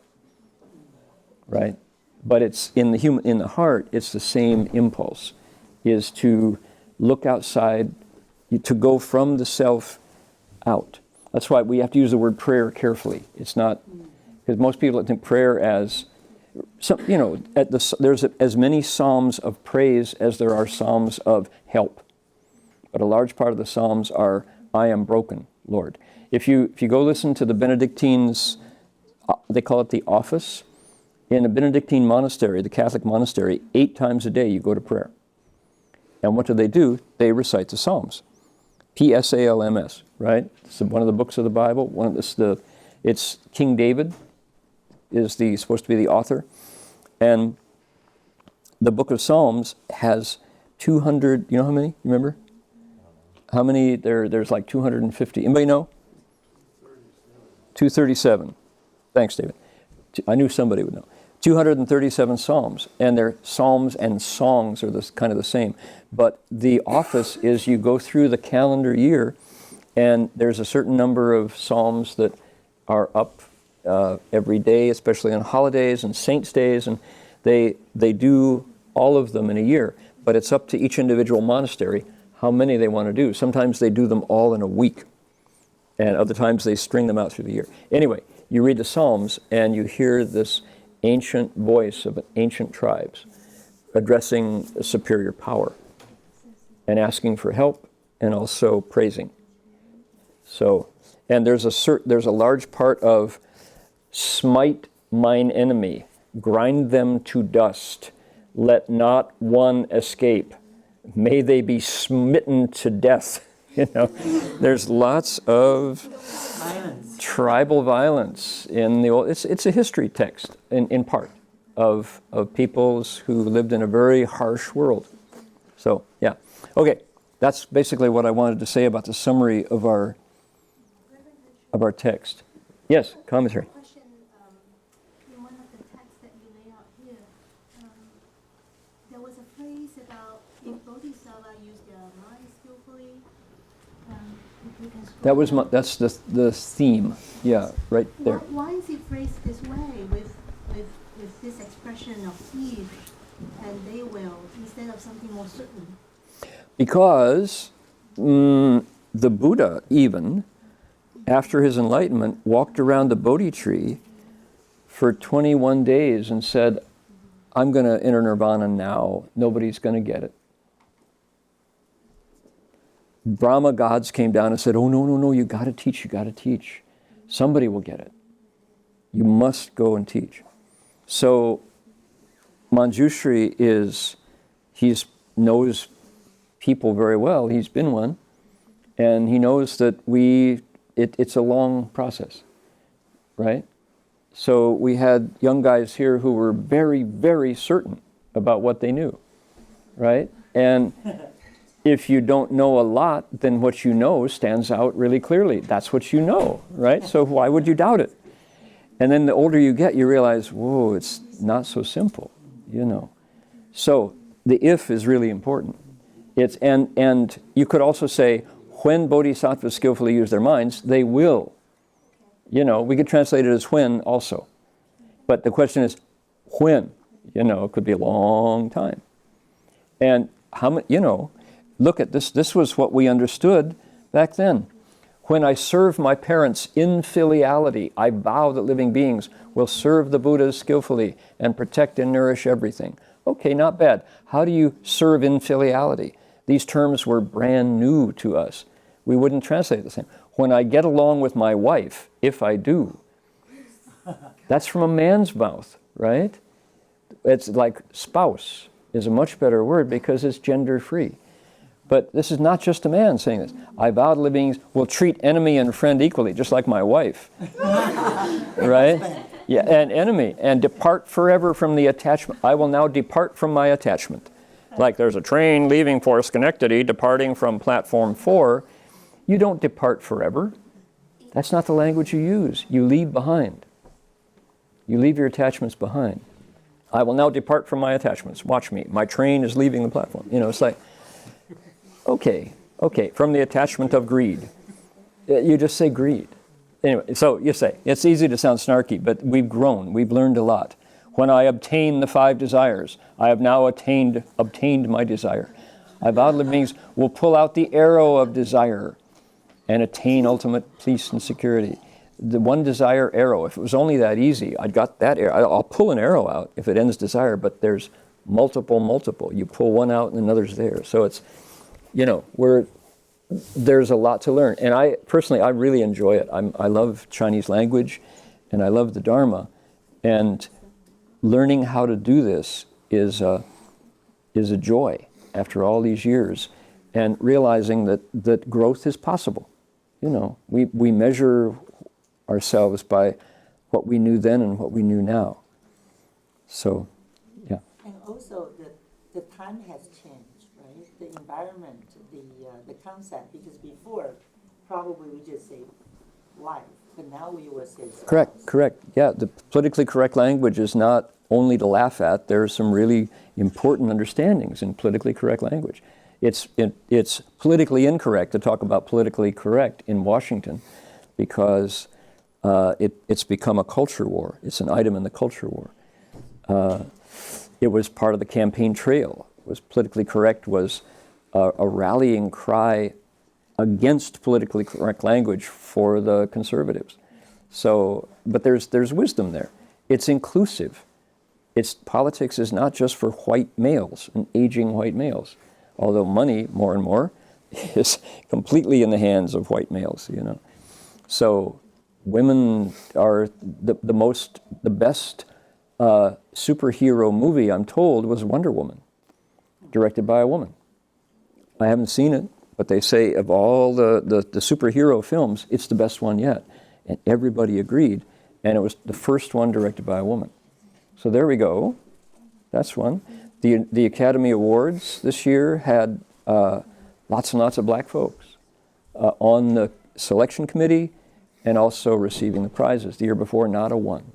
[SPEAKER 2] Right? But it's in the heart, it's the same impulse, is to look outside, to go from the self out. That's why we have to use the word prayer carefully. It's not, because most people think prayer as, So, there's as many psalms of praise as there are psalms of help. But a large part of the psalms are, I am broken, Lord. If you go listen to the Benedictines, they call it the office. In a Benedictine monastery, the Catholic monastery, 8 times a day you go to prayer. And what do? They recite the Psalms. Psalms, right? It's one of the books of the Bible. It's King David is supposed to be the author. And the book of Psalms has 200, you know how many? You remember? How many? There's like 250. Anybody know? 237. Thanks, David. I knew somebody would know. 237 psalms, and their psalms and songs are kind of the same. But the office is you go through the calendar year, and there's a certain number of psalms that are up every day, especially on holidays and saints' days, and they do all of them in a year. But it's up to each individual monastery how many they want to do. Sometimes they do them all in a week, and other times they string them out through the year. Anyway, you read the Psalms, and you hear this ancient voice of ancient tribes addressing a superior power and asking for help and also praising. So, and there's a large part of smite mine enemy, grind them to dust, let not one escape, may they be smitten to death. There's lots of tribal violence in the old. It's a history text in part of peoples who lived in a very harsh world. So yeah, okay, that's basically what I wanted to say about the summary of our text. Yes, commentary.
[SPEAKER 4] Question, in one of the texts that you lay out here, there was a phrase about if Bodhisattva use their mind skillfully.
[SPEAKER 2] That's the theme. Yeah, right there.
[SPEAKER 4] Why is it phrased this way with this expression of if and they will instead of something more certain?
[SPEAKER 2] Because the Buddha, even after his enlightenment, walked around the Bodhi tree for 21 days and said, I'm going to enter nirvana now. Nobody's going to get it. Brahma gods came down and said, oh, no, you got to teach. Somebody will get it. You must go and teach. So Manjusri he knows people very well. He's been one. And he knows that it's a long process, right? So we had young guys here who were very, very certain about what they knew, right? And if you don't know a lot, then what you know stands out really clearly. That's what you know, right? So why would you doubt it? And then the older you get, you realize, whoa, it's not so simple, So the if is really important. And you could also say, when bodhisattvas skillfully use their minds, they will. We could translate it as when also. But the question is, when? It could be a long time. And how much, look at this. This was what we understood back then. When I serve my parents in filiality, I vow that living beings will serve the Buddhas skillfully and protect and nourish everything. Okay, not bad. How do you serve in filiality? These terms were brand new to us. We wouldn't translate it the same. When I get along with my wife, if I do, that's from a man's mouth, right? It's like spouse is a much better word because it's gender free. But this is not just a man saying this. I vow to living beings will treat enemy and friend equally, just like my wife. Right? Yeah, and enemy. And depart forever from the attachment. I will now depart from my attachment. Like there's a train leaving for Schenectady, departing from platform 4. You don't depart forever. That's not the language you use. You leave behind. You leave your attachments behind. I will now depart from my attachments. Watch me. My train is leaving the platform. It's like, okay, from the attachment of greed. You just say greed. Anyway, so you say, it's easy to sound snarky, but we've grown, we've learned a lot. When I obtain the 5 desires, I have now obtained my desire. I vow living beings will pull out the arrow of desire and attain ultimate peace and security. the one desire arrow. If it was only that easy, I'd got that arrow. I'll pull an arrow out if it ends desire, but there's multiple. You pull one out and another's there. So it's, there's a lot to learn. And I personally really enjoy it. I love Chinese language and I love the Dharma. And learning how to do this is a joy after all these years, and realizing that growth is possible. We measure ourselves by what we knew then and what we knew now. So, yeah.
[SPEAKER 5] And also the time has changed, right? The environment, the concept, because before probably we just say life, but now we will say spouse.
[SPEAKER 2] Correct. Yeah, the politically correct language is not only to laugh at. There are some really important understandings in politically correct language. It's politically incorrect to talk about politically correct in Washington because it's become a culture war. It's an item in the culture war. It was part of the campaign trail. Politically correct was a rallying cry against politically correct language for the conservatives. So, but there's wisdom there. It's inclusive. Politics is not just for white males and aging white males, although money, more and more, is completely in the hands of white males, So women are the best superhero movie, I'm told, was Wonder Woman, directed by a woman. I haven't seen it, but they say of all the superhero films, it's the best one yet. And everybody agreed, and it was the first one directed by a woman. So there we go. That's one. The Academy Awards this year had lots and lots of black folks on the selection committee and also receiving the prizes. The year before, not a one.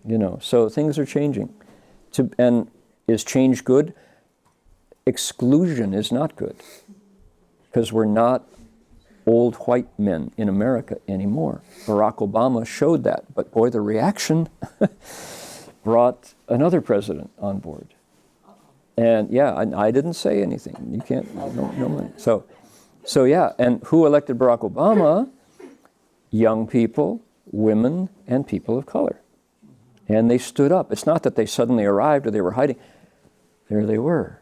[SPEAKER 5] Yeah.
[SPEAKER 2] So things are changing. And is change good? Exclusion is not good, because we're not old white men in America anymore. Barack Obama showed that, but boy, the reaction brought another president on board. And yeah, I didn't say anything. You can't, no money. So yeah, and who elected Barack Obama? Young people, women, and people of color. And they stood up. It's not that they suddenly arrived or they were hiding. There they were,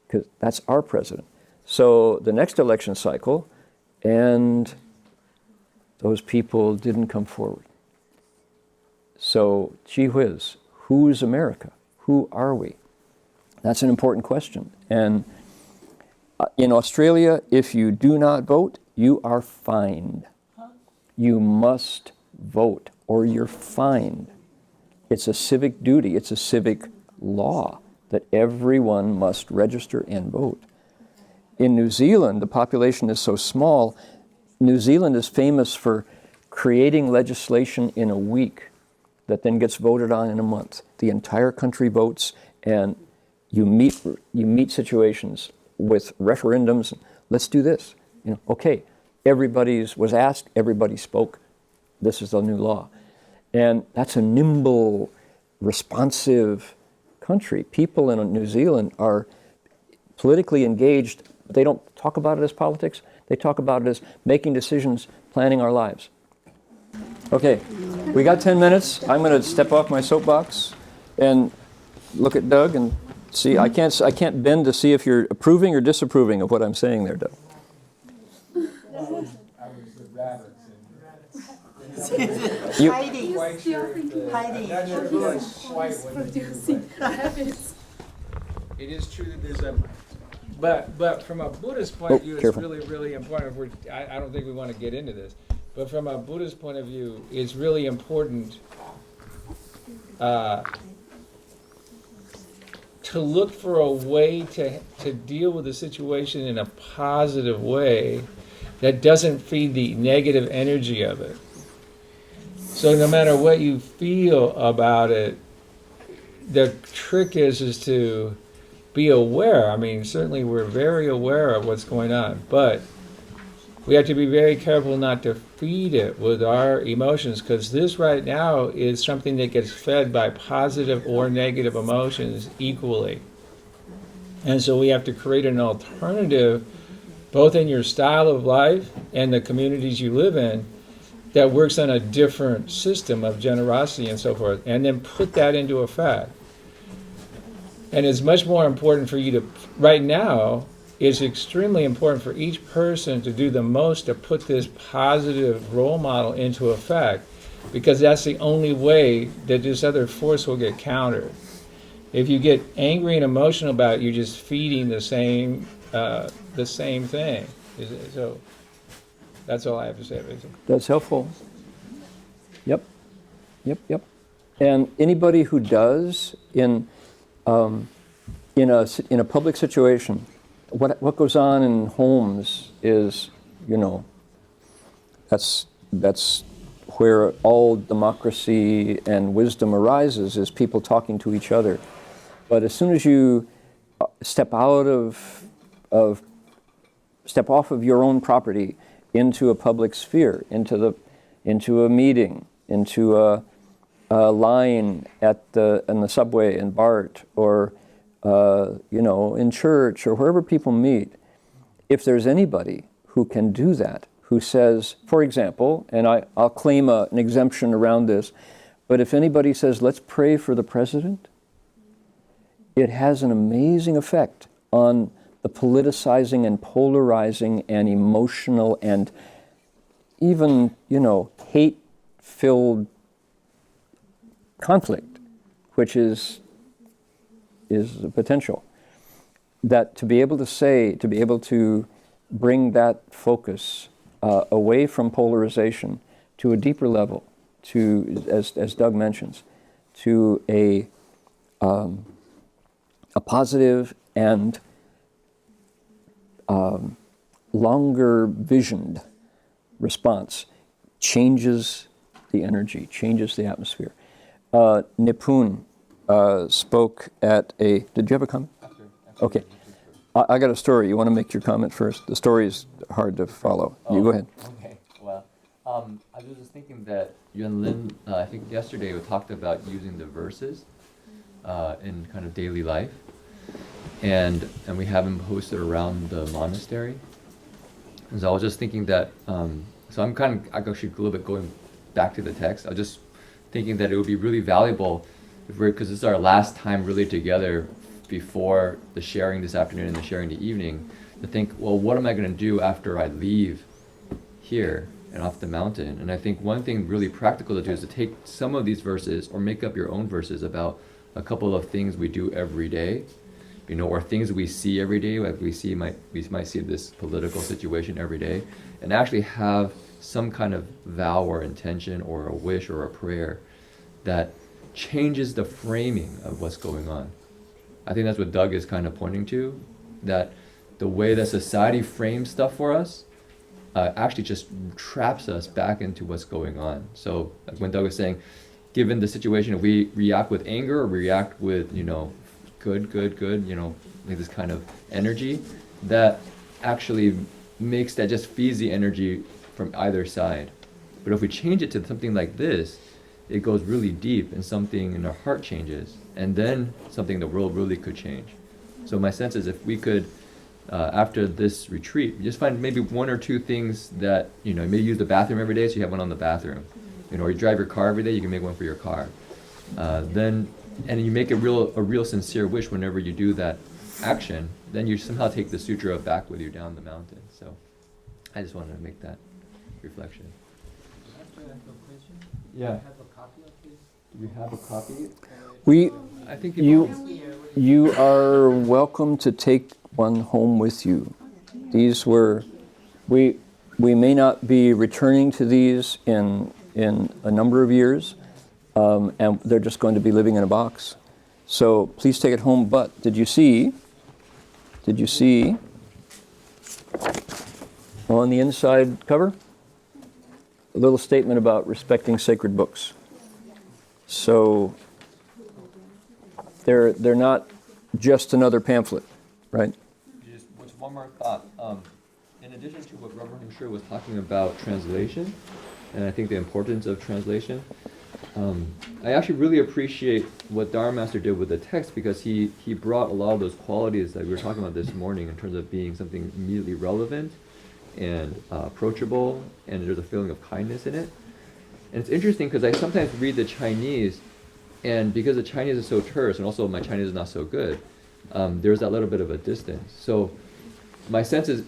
[SPEAKER 2] because that's our president. So the next election cycle, and those people didn't come forward. So, gee whiz, who's America? Who are we? That's an important question. And in Australia, if you do not vote, you are fined. You must vote or you're fined. It's a civic duty, it's a civic law that everyone must register and vote. In New Zealand, the population is so small. New Zealand is famous for creating legislation in a week that then gets voted on in a month. The entire country votes, and you meet situations with referendums. Let's do this. Okay, everybody was asked, everybody spoke. This is the new law. And that's a nimble, responsive country. People in New Zealand are politically engaged. They don't talk about it as politics. They talk about it as making decisions, planning our lives. Okay, we got 10 minutes. I'm going to step off my soapbox and look at Doug and see. I can't bend to see if you're approving or disapproving of what I'm saying there, Doug.
[SPEAKER 6] I was the rabbits.
[SPEAKER 2] You,
[SPEAKER 5] Hiding.
[SPEAKER 6] Quite sure
[SPEAKER 5] Hiding.
[SPEAKER 6] I'm not sure if that's quite what you do, but it is true that there's a. But from a Buddhist point of view, it's
[SPEAKER 2] careful.
[SPEAKER 6] really important. I don't think we want to get into this, but from a Buddhist point of view, it's really important to look for a way to deal with the situation in a positive way that doesn't feed the negative energy of it. So no matter what you feel about it, the trick is to be aware. I mean, certainly we're very aware of what's going on, but we have to be very careful not to feed it with our emotions, because this right now is something that gets fed by positive or negative emotions equally. And so we have to create an alternative, both in your style of life and the communities you live in, that works on a different system of generosity and so forth, and then put that into effect. And it's much more important for you to, right now, it's extremely important for each person to do the most to put this positive role model into effect, because that's the only way that this other force will get countered. If you get angry and emotional about it, you're just feeding the same thing. So that's all I have to say, basically.
[SPEAKER 2] That's helpful. Yep. And anybody who does in a public situation, what goes on in homes is, that's where all democracy and wisdom arises, is people talking to each other. But as soon as you step off of your own property into a public sphere, into a meeting, into a line in the subway in BART, or in church, or wherever people meet, if there's anybody who can do that, who says, for example, and I'll claim an exemption around this, but if anybody says, let's pray for the president, it has an amazing effect on the politicizing and polarizing and emotional and even, hate-filled conflict, which is a potential. That to be able to bring that focus away from polarization to a deeper level, to, as Doug mentions, to a positive and longer visioned response, changes the energy, changes the atmosphere. Nipun spoke at a... Did you have a comment? Okay. I got a story. You want to make your comment first? The story is hard to follow. You go ahead.
[SPEAKER 7] Okay. Well, I was just thinking that Yuan Lin, I think yesterday, we talked about using the verses in kind of daily life. And we have them posted around the monastery. And so I was just thinking that, so I'm actually a little bit going back to the text. I was just thinking that it would be really valuable, because this is our last time really together before the sharing this afternoon and the sharing the evening, to think, well, what am I going to do after I leave here and off the mountain? And I think one thing really practical to do is to take some of these verses or make up your own verses about a couple of things we do every day, or things we see every day, like we might see this political situation every day, and actually have some kind of vow or intention or a wish or a prayer that changes the framing of what's going on. I think that's what Doug is kind of pointing to, that the way that society frames stuff for us actually just traps us back into what's going on. So like when Doug was saying, given the situation, if we react with anger or react with, good, like this kind of energy, that actually just feeds the energy from either side. But if we change it to something like this, it goes really deep, and something in our heart changes, and then something in the world really could change. So my sense is, if we could, after this retreat, just find maybe one or two things that, maybe use the bathroom every day, so you have one on the bathroom. Or you drive your car every day, you can make one for your car. And you make a real sincere wish whenever you do that action, then you somehow take the sutra back with you down the mountain. So I just wanted to make that reflection. Yeah. Do we have a copy? I think
[SPEAKER 2] you are welcome to take one home with you. These were, we may not be returning to these in a number of years, and they're just going to be living in a box. So please take it home. But did you see on the inside cover a little statement about respecting sacred books? So they're not just another pamphlet, right?
[SPEAKER 7] Just one more thought. In addition to what Rev Heng Sure was talking about translation, and I think the importance of translation, I actually really appreciate what Dharma Master did with the text, because he brought a lot of those qualities that we were talking about this morning in terms of being something immediately relevant and approachable, and there's a feeling of kindness in it. And it's interesting because I sometimes read the Chinese, and because the Chinese is so terse, and also my Chinese is not so good, there's that little bit of a distance. So my sense is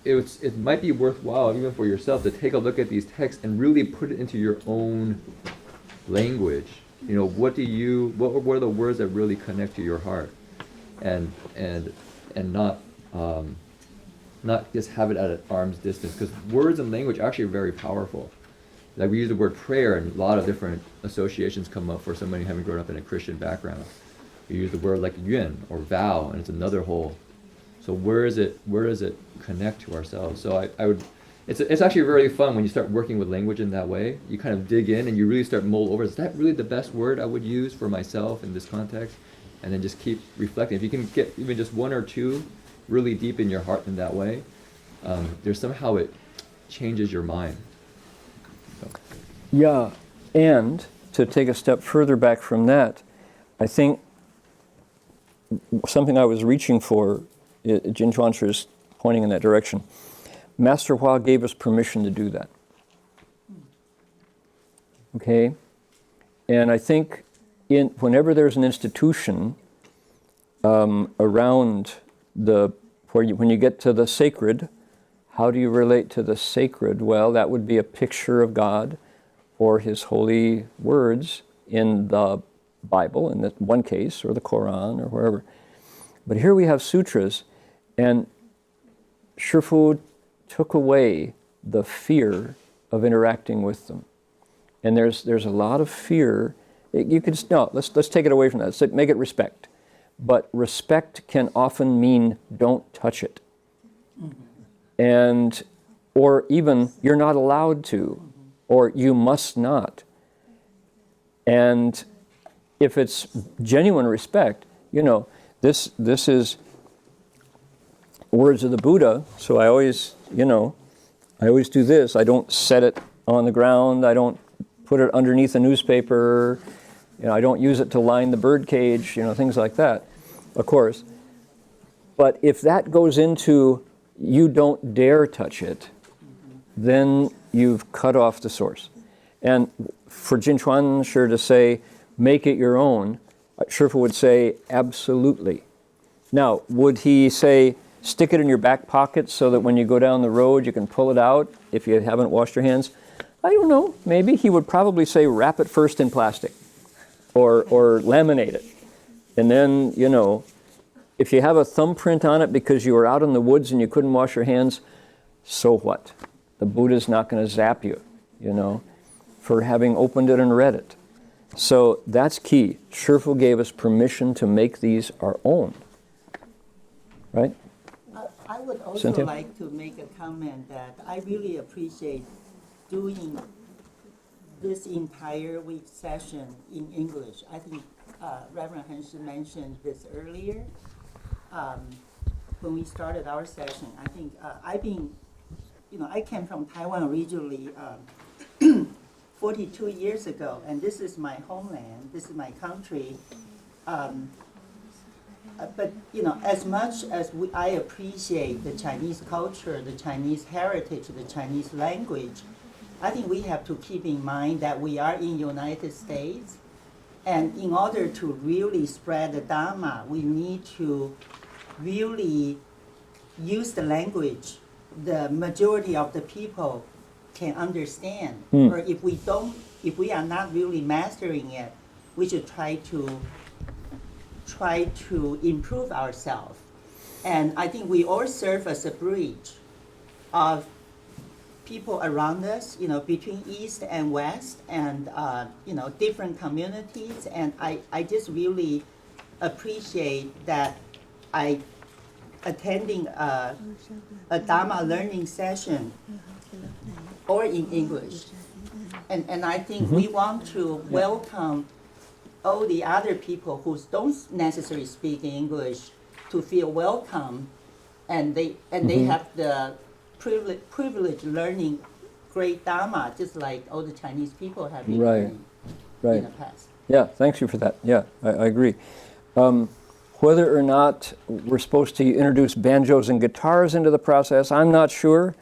[SPEAKER 7] it might be worthwhile, even for yourself, to take a look at these texts and really put it into your own language. You know, what are the words that really connect to your heart, and not just have it at an arm's distance, because words and language are actually very powerful. Like we use the word prayer, and a lot of different associations come up for somebody having grown up in a Christian background. We use the word like yuan or vow, and it's another whole. So where does it connect to ourselves? So it's actually really fun when you start working with language in that way. You kind of dig in and you really start mull over, is that really the best word I would use for myself in this context? And then just keep reflecting. If you can get even just one or two really deep in your heart in that way, there's somehow it changes your mind. So.
[SPEAKER 2] Yeah, and to take a step further back from that, I think something I was reaching for, Jin Chuanshi is pointing in that direction. Master Hua gave us permission to do that. Okay? And I think whenever there's an institution around when you get to the sacred, how do you relate to the sacred? Well, that would be a picture of God or His holy words in the Bible, in that one case, or the Quran, or wherever. But here we have sutras, and Shifu took away the fear of interacting with them. And there's a lot of fear. Let's take it away from that. Let's make it respect. But respect can often mean don't touch it. And, or even you're not allowed to, or you must not. And if it's genuine respect, this is words of the Buddha, so I always do this. I don't set it on the ground. I don't put it underneath a newspaper. I don't use it to line the bird cage, things like that, of course. But if that goes into you don't dare touch it, then you've cut off the source. And for Jin Chuanshi to say, make it your own, Shifu would say, absolutely. Now, would he say, stick it in your back pocket so that when you go down the road you can pull it out if you haven't washed your hands? I don't know. Maybe he would probably say, wrap it first in plastic or laminate it. And then, if you have a thumbprint on it because you were out in the woods and you couldn't wash your hands, so what? The Buddha's not going to zap you, for having opened it and read it. So that's key. Shifu gave us permission to make these our own. Right?
[SPEAKER 5] I would also
[SPEAKER 2] Cynthia?
[SPEAKER 5] like to make a comment that I really appreciate doing this entire week session in English. I think Reverend Heng Sure mentioned this earlier. When we started our session, I think I came from Taiwan originally 42 years ago, and this is my homeland, this is my country. But as much as I appreciate the Chinese culture, the Chinese heritage, the Chinese language, I think we have to keep in mind that we are in the United States, and in order to really spread the Dharma, we need to really use the language the majority of the people can understand. Or if we are not really mastering it, we should try to improve ourselves. And I think we all serve as a bridge of people around us, between East and West, and different communities. And I just really appreciate that I attending a Dharma learning session or in English. And I think we want to welcome all the other people who don't necessarily speak English to feel welcome, and they have the privilege learning great Dharma, just like all the Chinese people have been learning in the past.
[SPEAKER 2] Yeah, thanks you for that. Yeah, I agree. Whether or not we're supposed to introduce banjos and guitars into the process, I'm not sure.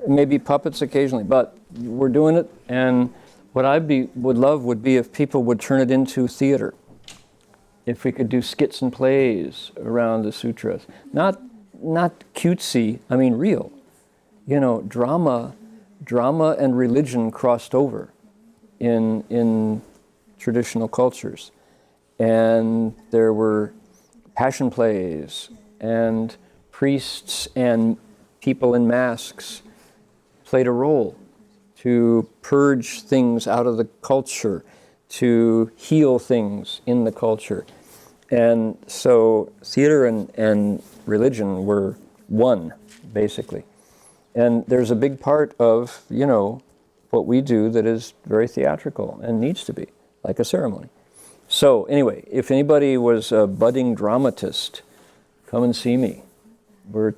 [SPEAKER 2] Maybe puppets occasionally, but we're doing it. And What would love would be if people would turn it into theater. If we could do skits and plays around the sutras. Not cutesy, I mean real. You know, drama and religion crossed over in traditional cultures. And there were passion plays, and priests and people in masks played a role to purge things out of the culture, to heal things in the culture. And so theater and religion were one, basically. And there's a big part of, you know, what we do that is very theatrical and needs to be, like a ceremony. So anyway, if anybody was a budding dramatist, come and see me. It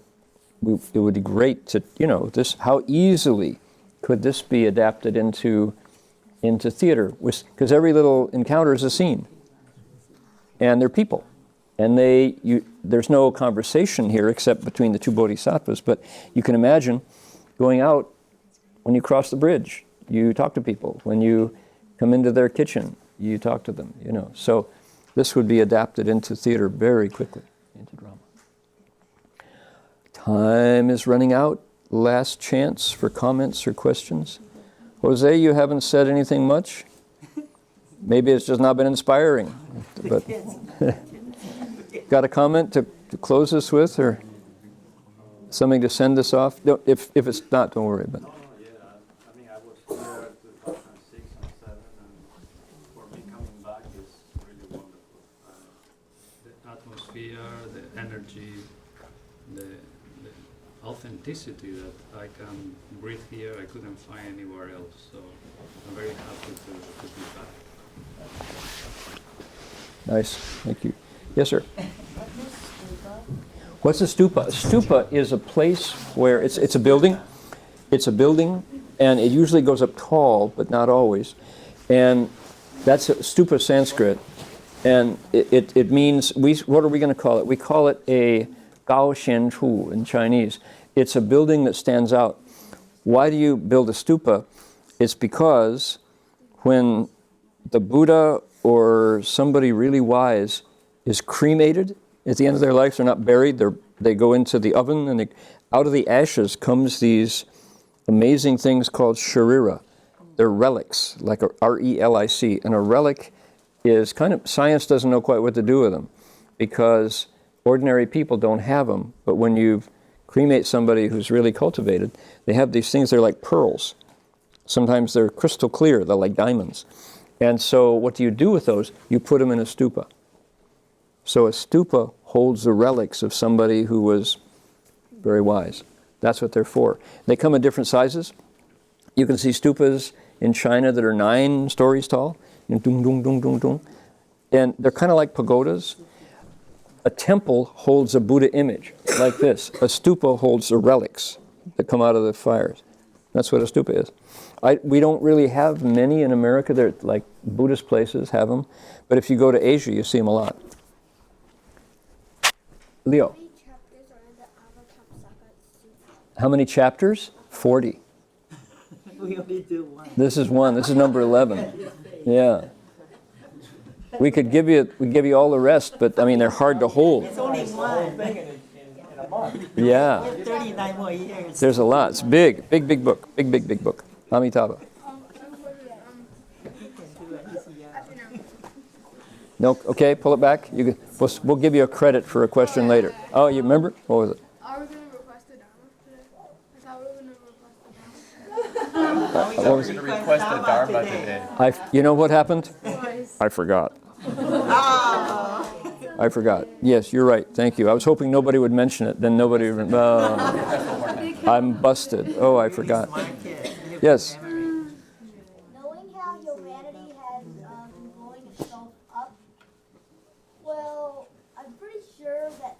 [SPEAKER 2] would be great to, you know, how easily could this be adapted into theater? Because every little encounter is a scene. And they're people. And there's no conversation here except between the two bodhisattvas, but you can imagine going out when you cross the bridge, you talk to people. When you come into their kitchen, you talk to them, you know. So this would be adapted into theater very quickly, into drama. Time is running out. Last chance for comments or questions. Jose, you haven't said anything much. Maybe it's just not been inspiring. But got a comment to close this with, or something to send us off? No, if it's not, don't worry about it.
[SPEAKER 1] I mean, I was there 2006 and 2007, and for me coming back is really wonderful. The atmosphere, the energy, the authenticity that I can breathe here, I couldn't find anywhere else. So I'm very happy to be back.
[SPEAKER 2] Nice, thank you. Yes, sir. What's a stupa? A stupa is a place where it's a building. It's a building, and it usually goes up tall, but not always. And that's a stupa Sanskrit, and it means what are we going to call it? We call it a Gao Xian Chu in Chinese. It's a building that stands out. Why do you build a stupa? It's because when the Buddha or somebody really wise is cremated at the end of their life, they're not buried, they go into the oven, and out of the ashes comes these amazing things called sharira. They're relics, like a R-E-L-I-C. And a relic is science doesn't know quite what to do with them, because ordinary people don't have them. But when you cremate somebody who's really cultivated, they have these things, they're like pearls. Sometimes they're crystal clear, they're like diamonds. And so what do you do with those? You put them in a stupa. So a stupa holds the relics of somebody who was very wise. That's what they're for. They come in different sizes. You can see stupas in China that are 9 stories tall. And they're kind of like pagodas. A temple holds a Buddha image, like this. A stupa holds the relics that come out of the fires. That's what a stupa is. We don't really have many in America. They're like Buddhist places have them. But if you go to Asia, you see them a lot. Leo.
[SPEAKER 4] How many chapters are in the Avatamsaka Sutra?
[SPEAKER 2] How many chapters? 40.
[SPEAKER 5] We only do one.
[SPEAKER 2] This is one. This is number 11. Yeah. We give you all the rest, but I mean they're hard to hold.
[SPEAKER 5] It's only one.
[SPEAKER 2] Yeah.
[SPEAKER 5] 39 more years.
[SPEAKER 2] There's a lot. It's big book. Big book. Amitabha. No, okay, pull it back. We'll give you a credit for a question later. Oh, you remember? What was it?
[SPEAKER 8] Are we going to request the Dharma today? I thought we were going to request the Dharma.
[SPEAKER 2] What was
[SPEAKER 7] We're going to request the Dharma today.
[SPEAKER 2] You know what happened? I forgot. I forgot. Yes, you're right. Thank you. I was hoping nobody would mention it. Then nobody would. I'm busted. Oh, I forgot. Yes.
[SPEAKER 4] Knowing how humanity has been blowing itself up, well, I'm pretty sure that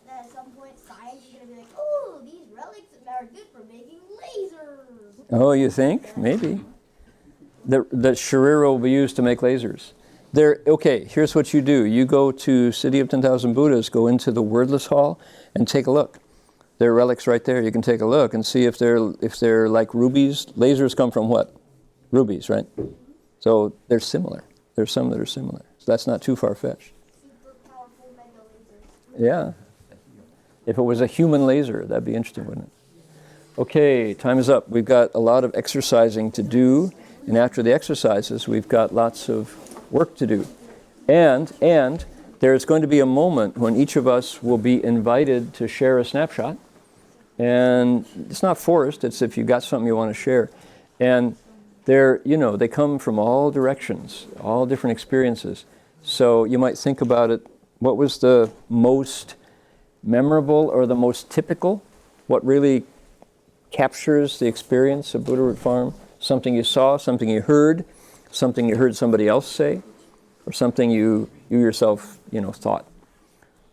[SPEAKER 4] at some point science is going to be like, oh, these relics are good for making lasers.
[SPEAKER 2] Oh, you think? Maybe. The sharira will be used to make lasers. Okay, here's what you do. You go to City of 10,000 Buddhas, go into the wordless hall, and take a look. There are relics right there. You can take a look and see if they're like rubies. Lasers come from what? rubies, right? So they're similar. There's some that are similar. So that's not too far-fetched.
[SPEAKER 4] Super powerful mega lasers.
[SPEAKER 2] Yeah. If it was a human laser, that'd be interesting, wouldn't it? Okay, time is up. We've got a lot of exercising to do, and after the exercises, we've got lots of work to do. And there's going to be a moment when each of us will be invited to share a snapshot. And it's not forced, it's if you've got something you want to share. And they're, they come from all directions, all different experiences. So you might think about it, what was the most memorable or the most typical? What really captures the experience of Buddha Root Farm? Something you saw, something you heard somebody else say, or something you yourself, thought.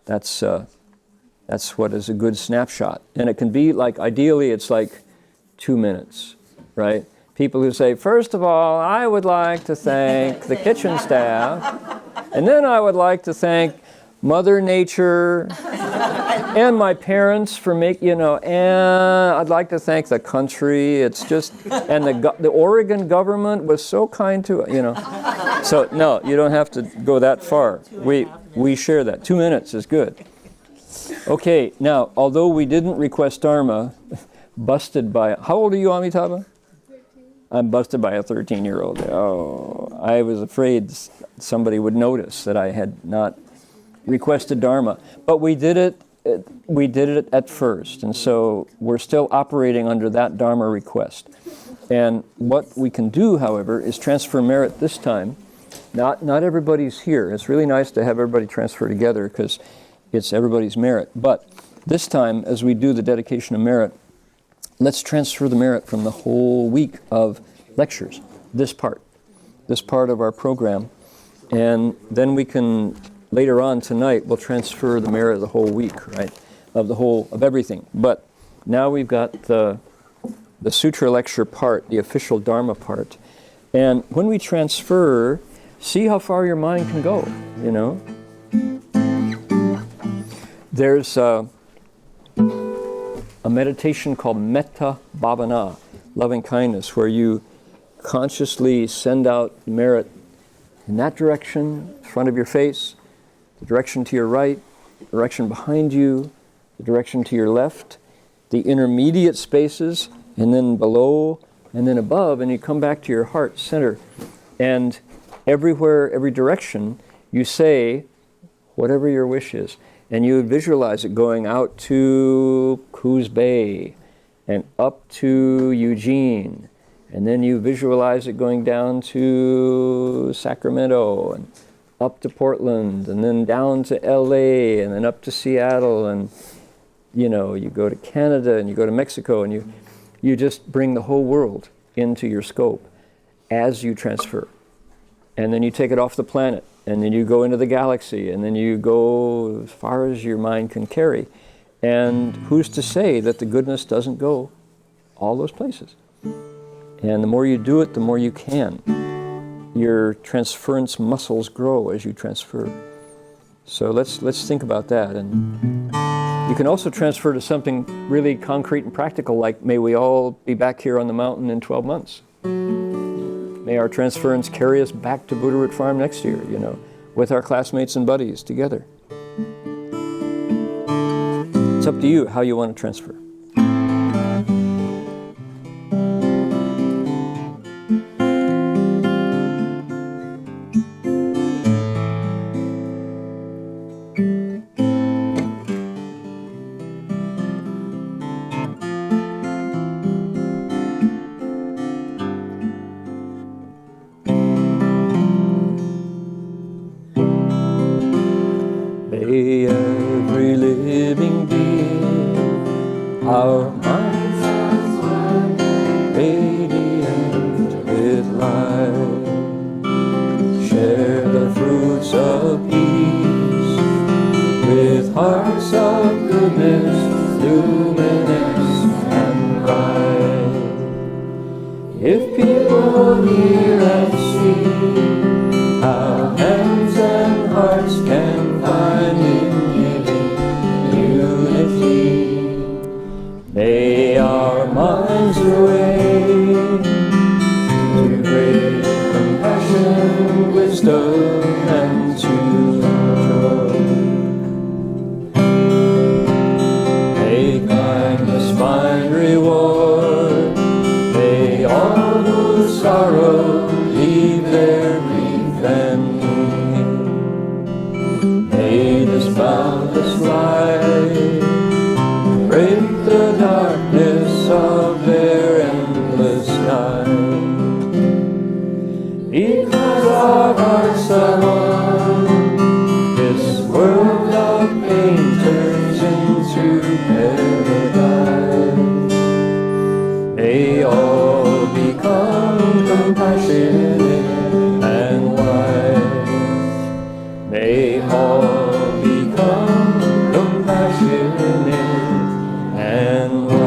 [SPEAKER 2] That's what is a good snapshot. And it can be like, ideally, it's like 2 minutes, right? People who say, first of all, I would like to thank the kitchen staff, and then I would like to thank Mother Nature and my parents for and I'd like to thank the country. It's just, and the Oregon government was so kind to, So no, you don't have to go that far. We share that. 2 minutes is good. Okay, now, although we didn't request Dharma, busted by, how old are you, Amitabha?
[SPEAKER 8] 13.
[SPEAKER 2] I'm busted by a 13-year-old. Oh, I was afraid somebody would notice that I had not requested Dharma. But we did it at first, and so we're still operating under that Dharma request. And what we can do, however, is transfer merit this time. Not everybody's here. It's really nice to have everybody transfer together because it's everybody's merit. But this time, as we do the dedication of merit, let's transfer the merit from the whole week of lectures, this part of our program. And then we can, later on tonight, we'll transfer the merit of the whole week, right? Of everything. But now we've got the sutra lecture part, the official Dharma part. And when we transfer, see how far your mind can go, There's a meditation called metta bhavana, loving kindness, where you consciously send out merit in that direction, front of your face, the direction to your right, the direction behind you, the direction to your left, the intermediate spaces, and then below, and then above, and you come back to your heart center. And everywhere, every direction, you say whatever your wish is. And you would visualize it going out to Coos Bay and up to Eugene. And then you visualize it going down to Sacramento and up to Portland and then down to LA and then up to Seattle. And, you go to Canada and you go to Mexico and you just bring the whole world into your scope as you transfer. And then you take it off the planet. And then you go into the galaxy, and then you go as far as your mind can carry. And who's to say that the goodness doesn't go all those places? And the more you do it, the more you can. Your transference muscles grow as you transfer. So let's think about that. And you can also transfer to something really concrete and practical, like may we all be back here on the mountain in 12 months. May our transference carry us back to Buddha Root Farm next year, with our classmates and buddies together. It's up to you how you want to transfer. May every living being, our minds radiant with light, share the fruits of peace with hearts of goodness, luminous and bright. If people hear and see how hands and hearts can find in giving unity, may our minds awake to find reward. May all who sorrow leave their grief and pain. May this boundless light break the darkness of their endless night. Because our hearts are one, this world of pain turns into paradise. May all become compassionate and wise. May all become compassionate and wise.